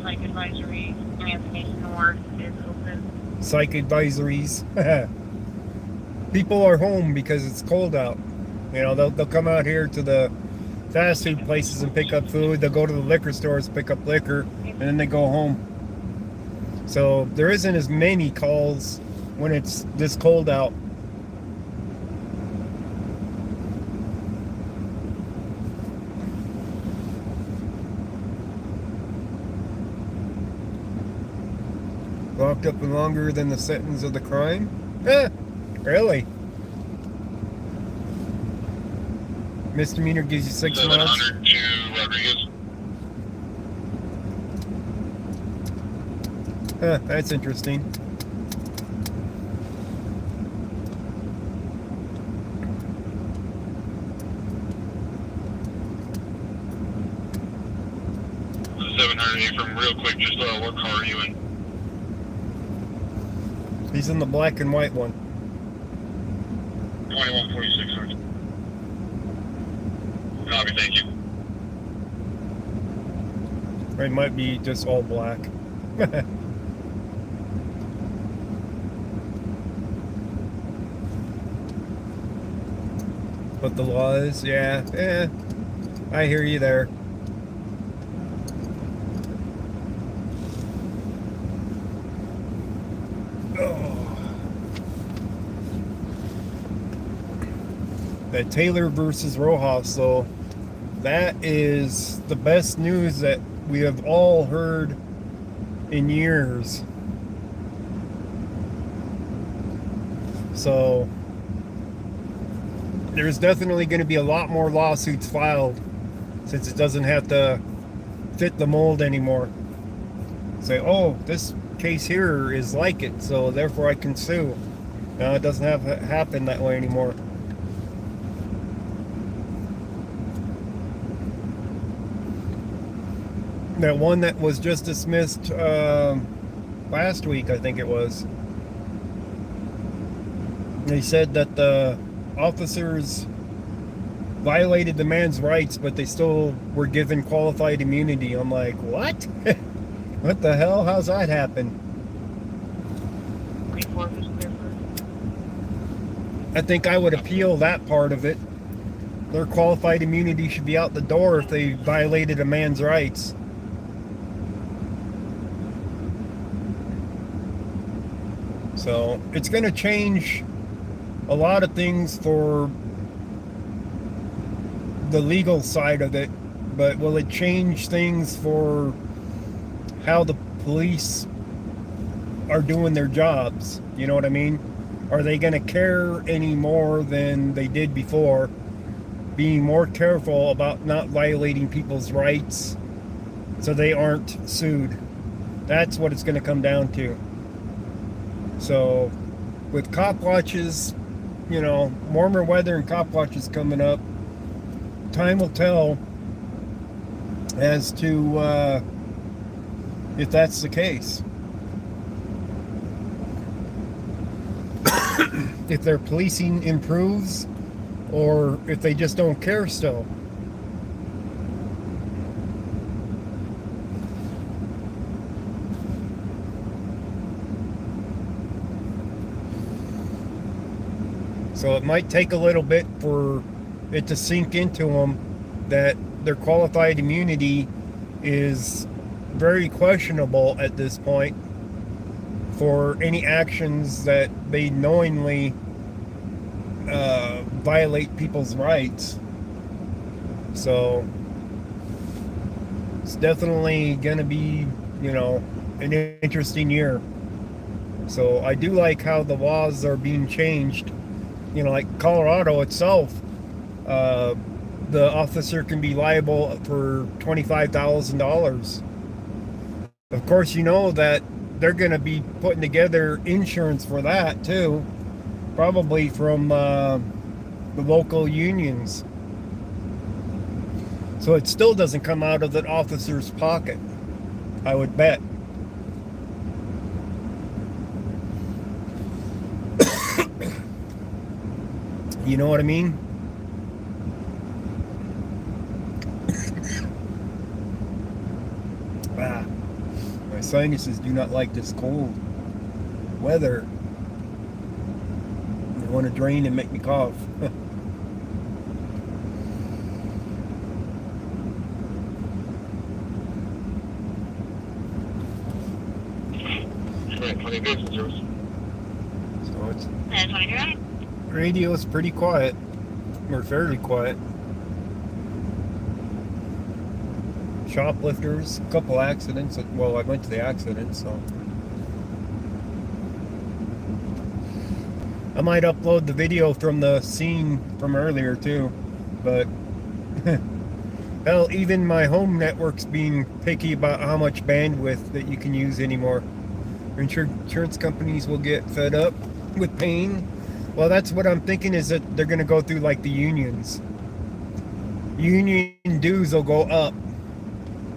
Psych advisory, Emancipation North is open. Psych advisories. People are home because it's cold out. They'll come out here to the fast food places and pick up food. They'll go to the liquor stores, pick up liquor, and then they go home. So there isn't as many calls when it's this cold out. Locked up longer than the sentence of the crime? Really? Misdemeanor gives you 6 months? 700 to Rodriguez. That's interesting. The 700 from real quick, just what car are you in? He's in the black and white one. 2146, sir. Copy, thank you. It might be just all black. But the laws, yeah, I hear you there. That Taylor versus Rojas, though, that is the best news that we have all heard in years. So there's definitely going to be a lot more lawsuits filed, since it doesn't have to fit the mold anymore. Say, oh, this case here is like it, so therefore I can sue. No, it doesn't have to happen that way anymore. That one that was just dismissed last week, I think it was. They said that the officers violated the man's rights, but they still were given qualified immunity. I'm like, what? What the hell? How's that happen? I think I would appeal that part of it. Their qualified immunity should be out the door if they violated a man's rights. So it's going to change a lot of things for the legal side of it, but will it change things for how the police are doing their jobs? You know what I mean? Are they going to care any more than they did before, being more careful about not violating people's rights so they aren't sued? That's what it's going to come down to. So with cop watches, you know, warmer weather and cop watches coming up, time will tell as to if that's the case. If their policing improves, or if they just don't care still. So it might take a little bit for it to sink into them that their qualified immunity is very questionable at this point for any actions that they knowingly violate people's rights. So it's definitely going to be, you know, an interesting year. So I do like how the laws are being changed. You know, like Colorado itself, the officer can be liable for $25,000. Of course, you know that they're going to be putting together insurance for that too, probably from the local unions. So it still doesn't come out of that officer's pocket, I would bet. You know what I mean? My sinuses do not like this cold weather. They want to drain and make me cough. So it's radio is pretty quiet, or fairly quiet. Shoplifters, a couple accidents. Well, I went to the accident, so I might upload the video from the scene from earlier too. But hell, even my home network's being picky about how much bandwidth that you can use anymore. Insurance companies will get fed up with paying. Well, that's what I'm thinking, is that they're going to go through like the unions. Union dues will go up,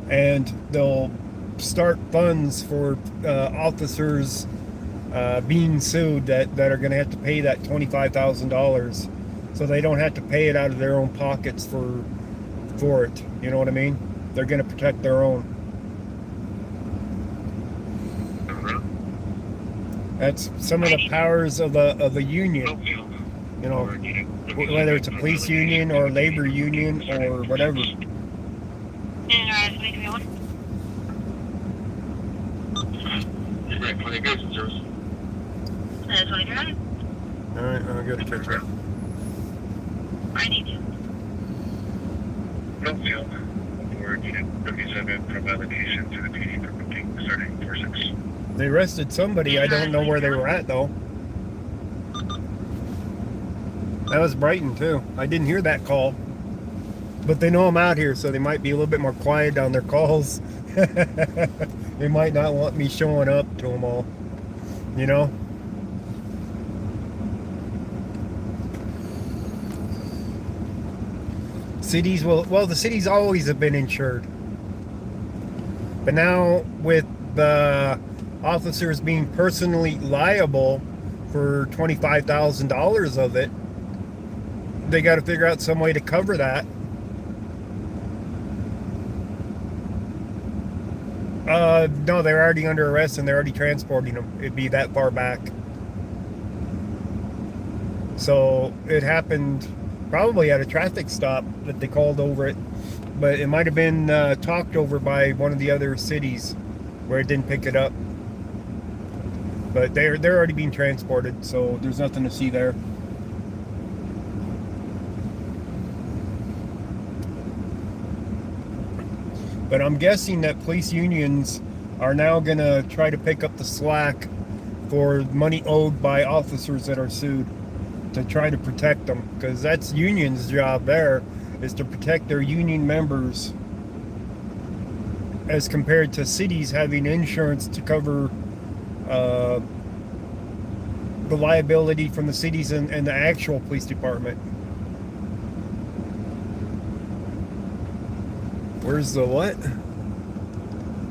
and they'll start funds for officers being sued that are going to have to pay that $25,000. so they don't have to pay it out of their own pockets for it. You know what I mean? They're going to protect their own. That's some of the powers of the union. You know, whether it's a police union or labor union or whatever. Alright, I'll go to catch up. I need you. Brookfield, aboard unit 37 from allocation to the PD for booking starting 46. They arrested somebody. I don't know where they were at though. That was Brighton too. I didn't hear that call. But they know I'm out here, so they might be a little bit more quiet on their calls. They might not want me showing up to them all. You know? Cities will, well, the cities always have been insured. But now with the officers being personally liable for $25,000 of it, they got to figure out some way to cover that. No, they're already under arrest and they're already transporting them. It'd be that far back. So it happened probably at a traffic stop that they called over it, but it might have been talked over by one of the other cities where it didn't pick it up. But they're already being transported, so there's nothing to see there. But I'm guessing that police unions are now going to try to pick up the slack for money owed by officers that are sued, to try to protect them, because that's union's job there, is to protect their union members, as compared to cities having insurance to cover the liability from the cities and the actual police department. Where's the what?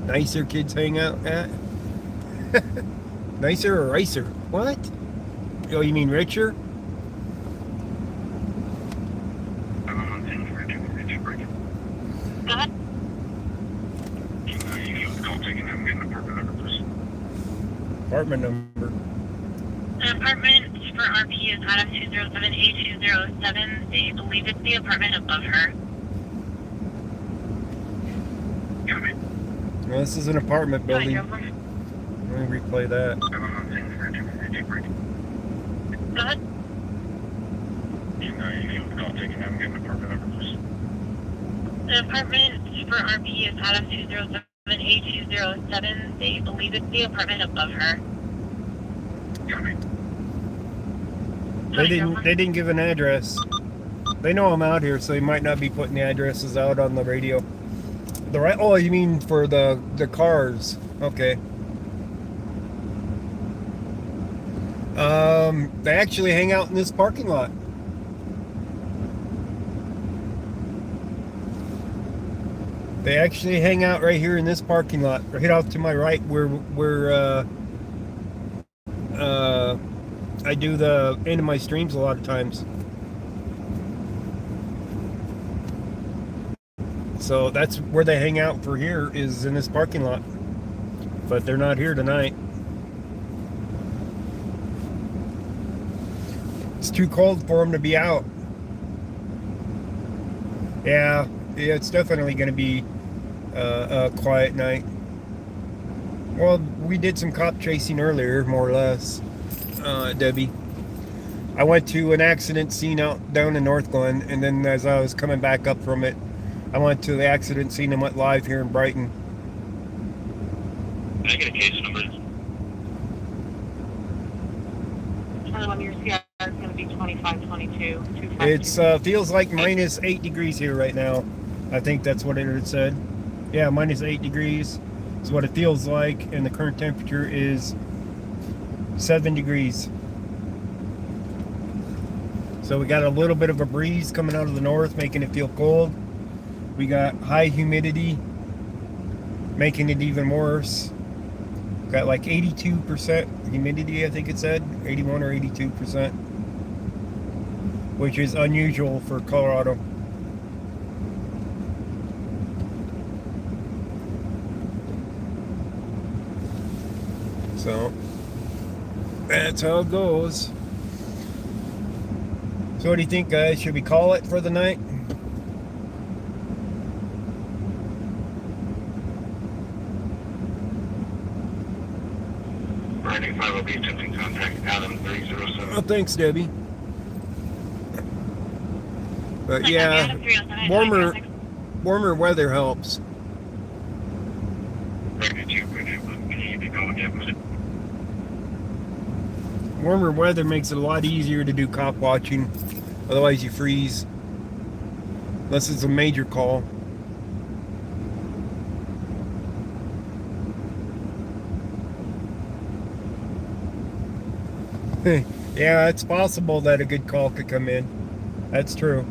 Nicer kids hang out at? Nicer or ricer? What? Oh, you mean richer? Apartment number. The apartment for RP is out of 207A207. They believe it's the apartment above her. Well, this is an apartment building. Go Let me replay that. ahead. The apartment for RP is out of 207A207. They believe it's the apartment above her. They didn't give an address. They know I'm out here, so they might not be putting the addresses out on the radio. The right? Oh, you mean for the cars? Okay. They actually hang out in this parking lot. They actually hang out right here in this parking lot, right off to my right, where I do the end of my streams a lot of times. So that's where they hang out for here, is in this parking lot. But they're not here tonight. It's too cold for them to be out. Yeah, it's definitely going to be a quiet night. Well, we did some cop chasing earlier, more or less, Debbie. I went to an accident scene out down in North Glen, and then as I was coming back up from it, I went to the accident scene and went live here in Brighton. Can I get a case number? Your CR is going to be 2522. It's feels like minus 8 degrees here right now. I think that's what it had said. Yeah, minus 8 degrees is what it feels like, and the current temperature is 7 degrees. So we got a little bit of a breeze coming out of the north, making it feel cold. We got high humidity, making it even worse. Got like 82% humidity, I think it said. 81 or 82%. which is unusual for Colorado. So that's how it goes. So what do you think, guys? Should we call it for the night? Brighton 5 will be attempting contact Adam 307. Oh, thanks, Debbie. But Like, yeah, Adam 307, warmer weather helps. Brighton 2, can you go again with it? Warmer weather makes it a lot easier to do cop watching. Otherwise, you freeze. Unless it's a major call. Yeah, it's possible that a good call could come in. That's true.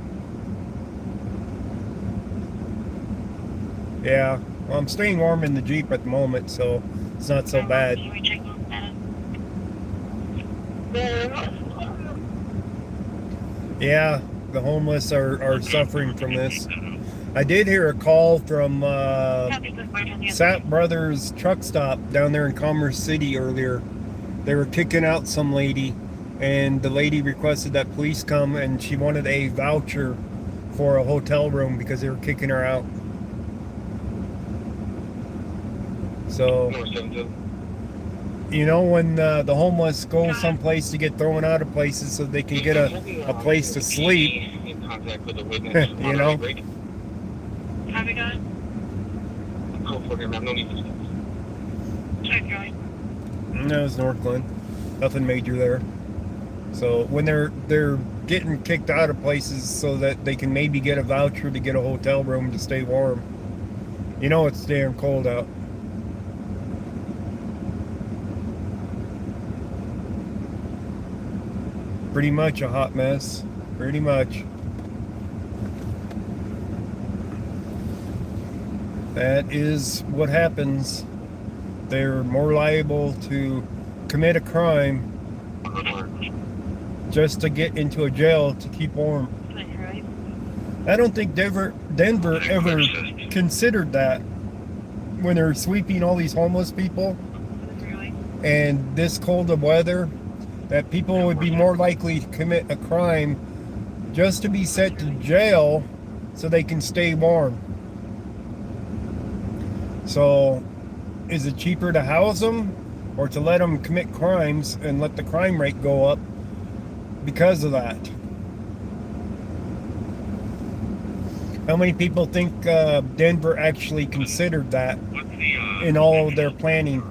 Yeah, well, I'm staying warm in the Jeep at the moment, so it's not so bad. Yeah, the homeless are suffering from this. I did hear a call from Sap Brothers truck stop down there in Commerce City earlier. They were kicking out some lady, and the lady requested that police come, and she wanted a voucher for a hotel room because they were kicking her out. So, you know, when the homeless go someplace to get thrown out of places so they can get a place to sleep, In contact with the witness. you know. How's it going? Go for him, I have no need to stop. Check going. No, it's Northland. Nothing major there. So when they're getting kicked out of places so that they can maybe get a voucher to get a hotel room to stay warm. You know it's damn cold out. Pretty much a hot mess. Pretty much. That is what happens. They're more liable to commit a crime just to get into a jail to keep warm. I don't think Denver ever considered that when they're sweeping all these homeless people and this cold of weather, that people would be more likely to commit a crime just to be sent to jail so they can stay warm. So is it cheaper to house them or to let them commit crimes and let the crime rate go up because of that? How many people think Denver actually considered that in all of their planning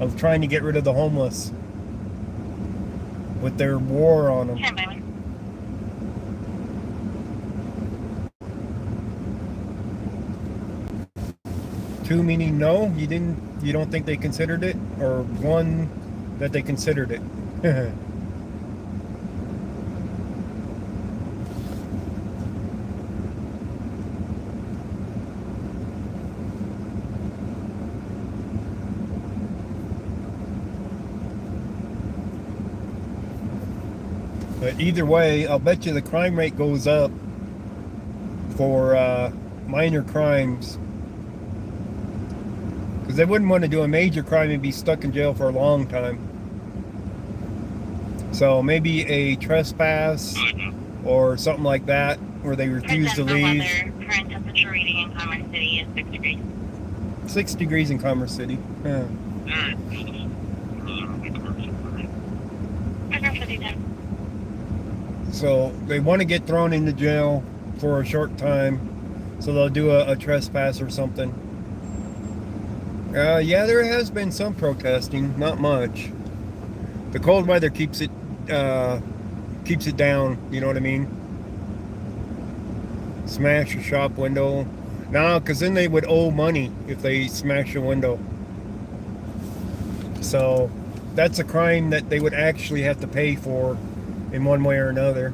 of trying to get rid of the homeless with their war on them? Two meaning no, you don't think they considered it, or one that they considered it? But either way, I'll bet you the crime rate goes up for minor crimes. Because they wouldn't want to do a major crime and be stuck in jail for a long time. So maybe a trespass or something like that, where they refuse to leave. Current temperature reading in Commerce City is 6 degrees. 6 degrees in Commerce City. Yeah. So they want to get thrown into jail for a short time, so they'll do a trespass or something. Yeah, there has been some protesting, not much. The cold weather keeps it down. You know what I mean? Smash a shop window. No, because then they would owe money if they smash a window. So that's a crime that they would actually have to pay for in one way or another.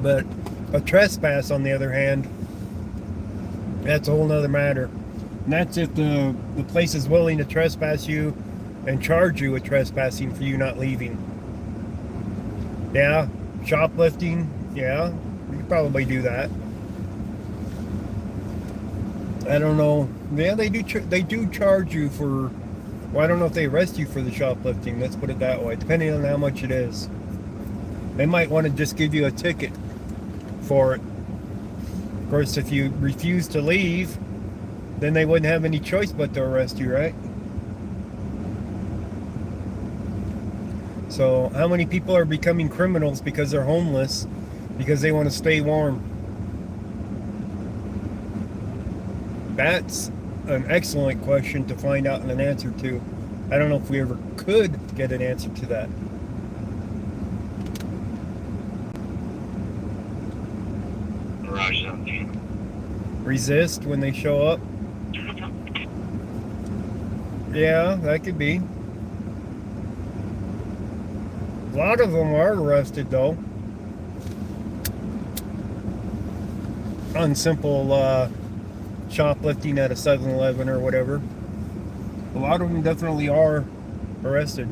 But a trespass, on the other hand, that's a whole nother matter. And that's if the place is willing to trespass you and charge you with trespassing for you not leaving. Yeah, shoplifting, yeah, you could probably do that. I don't know. Yeah, they do charge you for. Well, I don't know if they arrest you for the shoplifting. Let's put it that way. Depending on how much it is, they might want to just give you a ticket for it. Of course, if you refuse to leave, then they wouldn't have any choice but to arrest you, right? So, how many people are becoming criminals because they're homeless, because they want to stay warm? That's an excellent question to find out an answer to. I don't know if we ever could get an answer to that. Garage is empty. Resist when they show up? Yeah, that could be. A lot of them are arrested though. On simple shoplifting at a 7-Eleven or whatever. A lot of them definitely are arrested.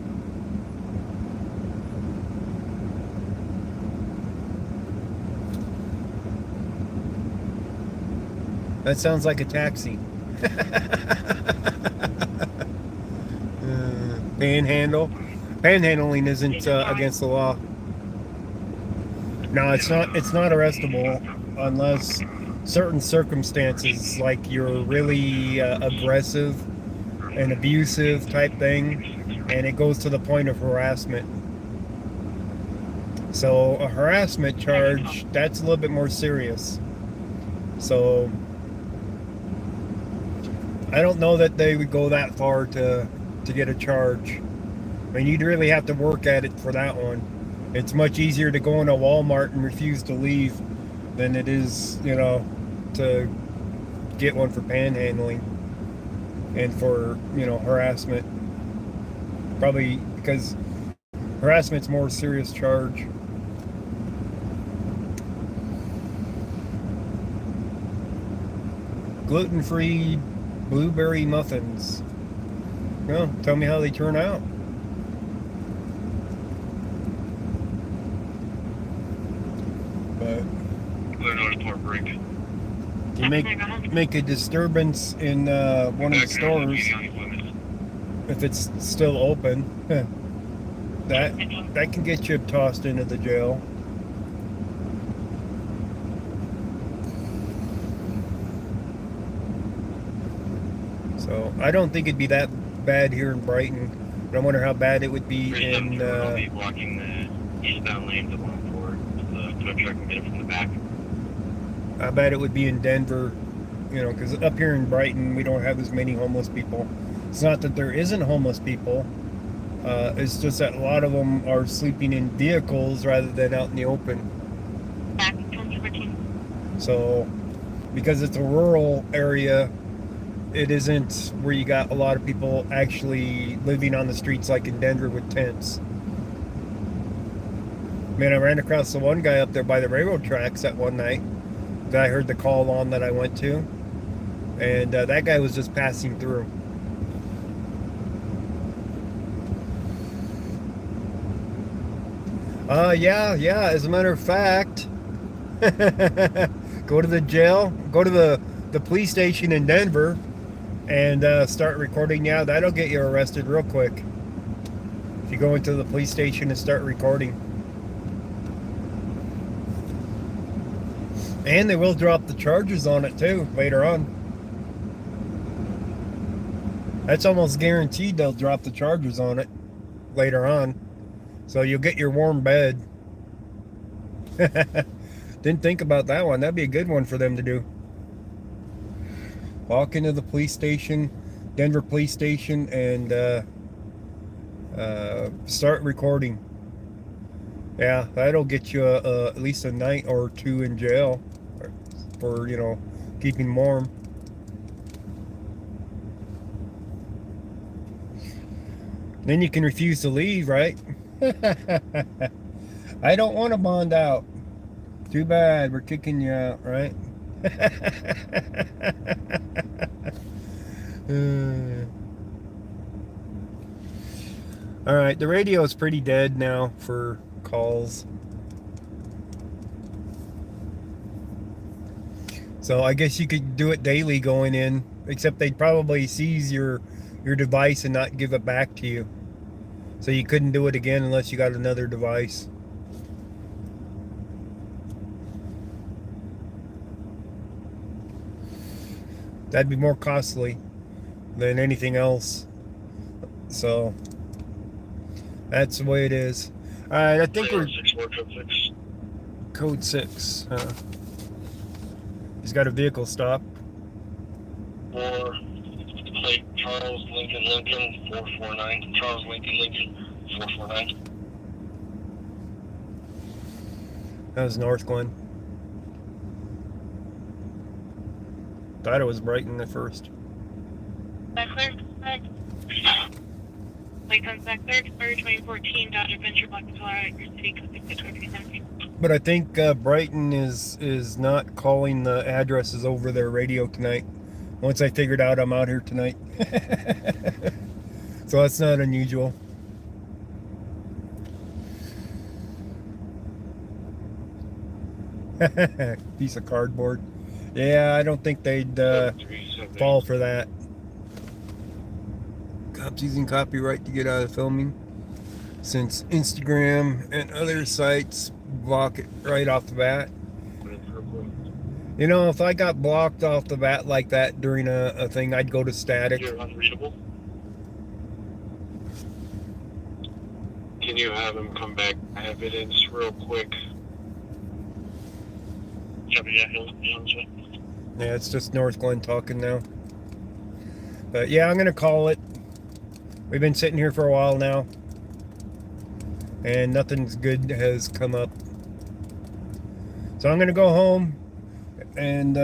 That sounds like a taxi. Panhandle. Panhandling isn't against the law. No, it's not. It's not arrestable unless certain circumstances, like you're really aggressive and abusive type thing, and it goes to the point of harassment. So a harassment charge, that's a little bit more serious. So I don't know that they would go that far to get a charge. I mean, you'd really have to work at it for that one. It's much easier to go into Walmart and refuse to leave than it is, you know, to get one for panhandling and for, you know, harassment. Probably because harassment's more serious charge. Gluten-free blueberry muffins. Well, tell me how they turn out. But you make a disturbance in one of the stores, if it's still open, that can get you tossed into the jail. So I don't think it'd be that bad here in Brighton. But I wonder how bad it would be in. I'll be blocking the eastbound lanes of 104. The tow truck can get it from the back. I bet it would be in Denver, you know, because up here in Brighton we don't have as many homeless people. It's not that there isn't homeless people. It's just that a lot of them are sleeping in vehicles rather than out in the open. Back 2014. So, because it's a rural area, it isn't where you got a lot of people actually living on the streets like in Denver with tents. Man, I ran across the one guy up there by the railroad tracks that one night that I heard the call on that I went to, and that guy was just passing through. Yeah, as a matter of fact, go to the jail, go to the police station in Denver, and start recording. Yeah, that'll get you arrested real quick. If you go into the police station and start recording. And they will drop the charges on it too later on. That's almost guaranteed they'll drop the charges on it later on. So you'll get your warm bed. Didn't think about that one. That'd be a good one for them to do. Walk into the police station, Denver police station, and start recording. Yeah, that'll get you at least a night or two in jail for, you know, keeping warm. Then you can refuse to leave, right? I don't want to bond out. Too bad, we're kicking you out, right? All right, the radio is pretty dead now for calls. So I guess you could do it daily going in, except they'd probably seize your device and not give it back to you. So you couldn't do it again unless you got another device. That'd be more costly than anything else. So that's the way it is. All right, I think we're 64 code 6. He's got a vehicle stop. or plate Charles Lincoln 449. Charles Lincoln 449. That was North Glen. Thought it was Brighton at first. Back clear. Lake comes back clear. Expire 2014 Dodge Adventure Black Flyer. Your city code 662. But I think Brighton is not calling the addresses over their radio tonight. Once I figured out I'm out here tonight. So that's not unusual. Piece of cardboard. Yeah, I don't think they'd fall for that. Cops using copyright to get out of filming, since Instagram and other sites block it right off the bat. You know, if I got blocked off the bat like that during a thing, I'd go to static. You're unreadable. Can you have him come back evidence real quick? Yeah, Yeah, it's just North Glen talking now. But yeah, I'm gonna call it. We've been sitting here for a while now, and nothing's good has come up. So I'm gonna go home, and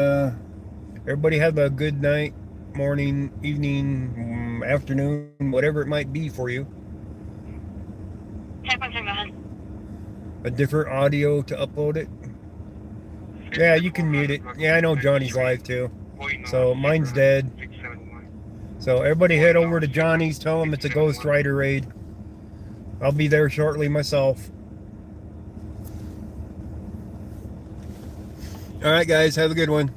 everybody have a good night, morning, evening, afternoon, whatever it might be for you. 10.10, go ahead. A different audio to upload it. Yeah, you can mute it. Yeah, I know Johnny's live too. So mine's dead. So everybody head over to Johnny's, tell him it's a Ghost Rider raid. I'll be there shortly myself. Alright guys, have a good one.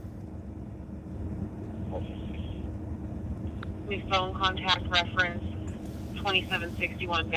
Phone contact reference 2761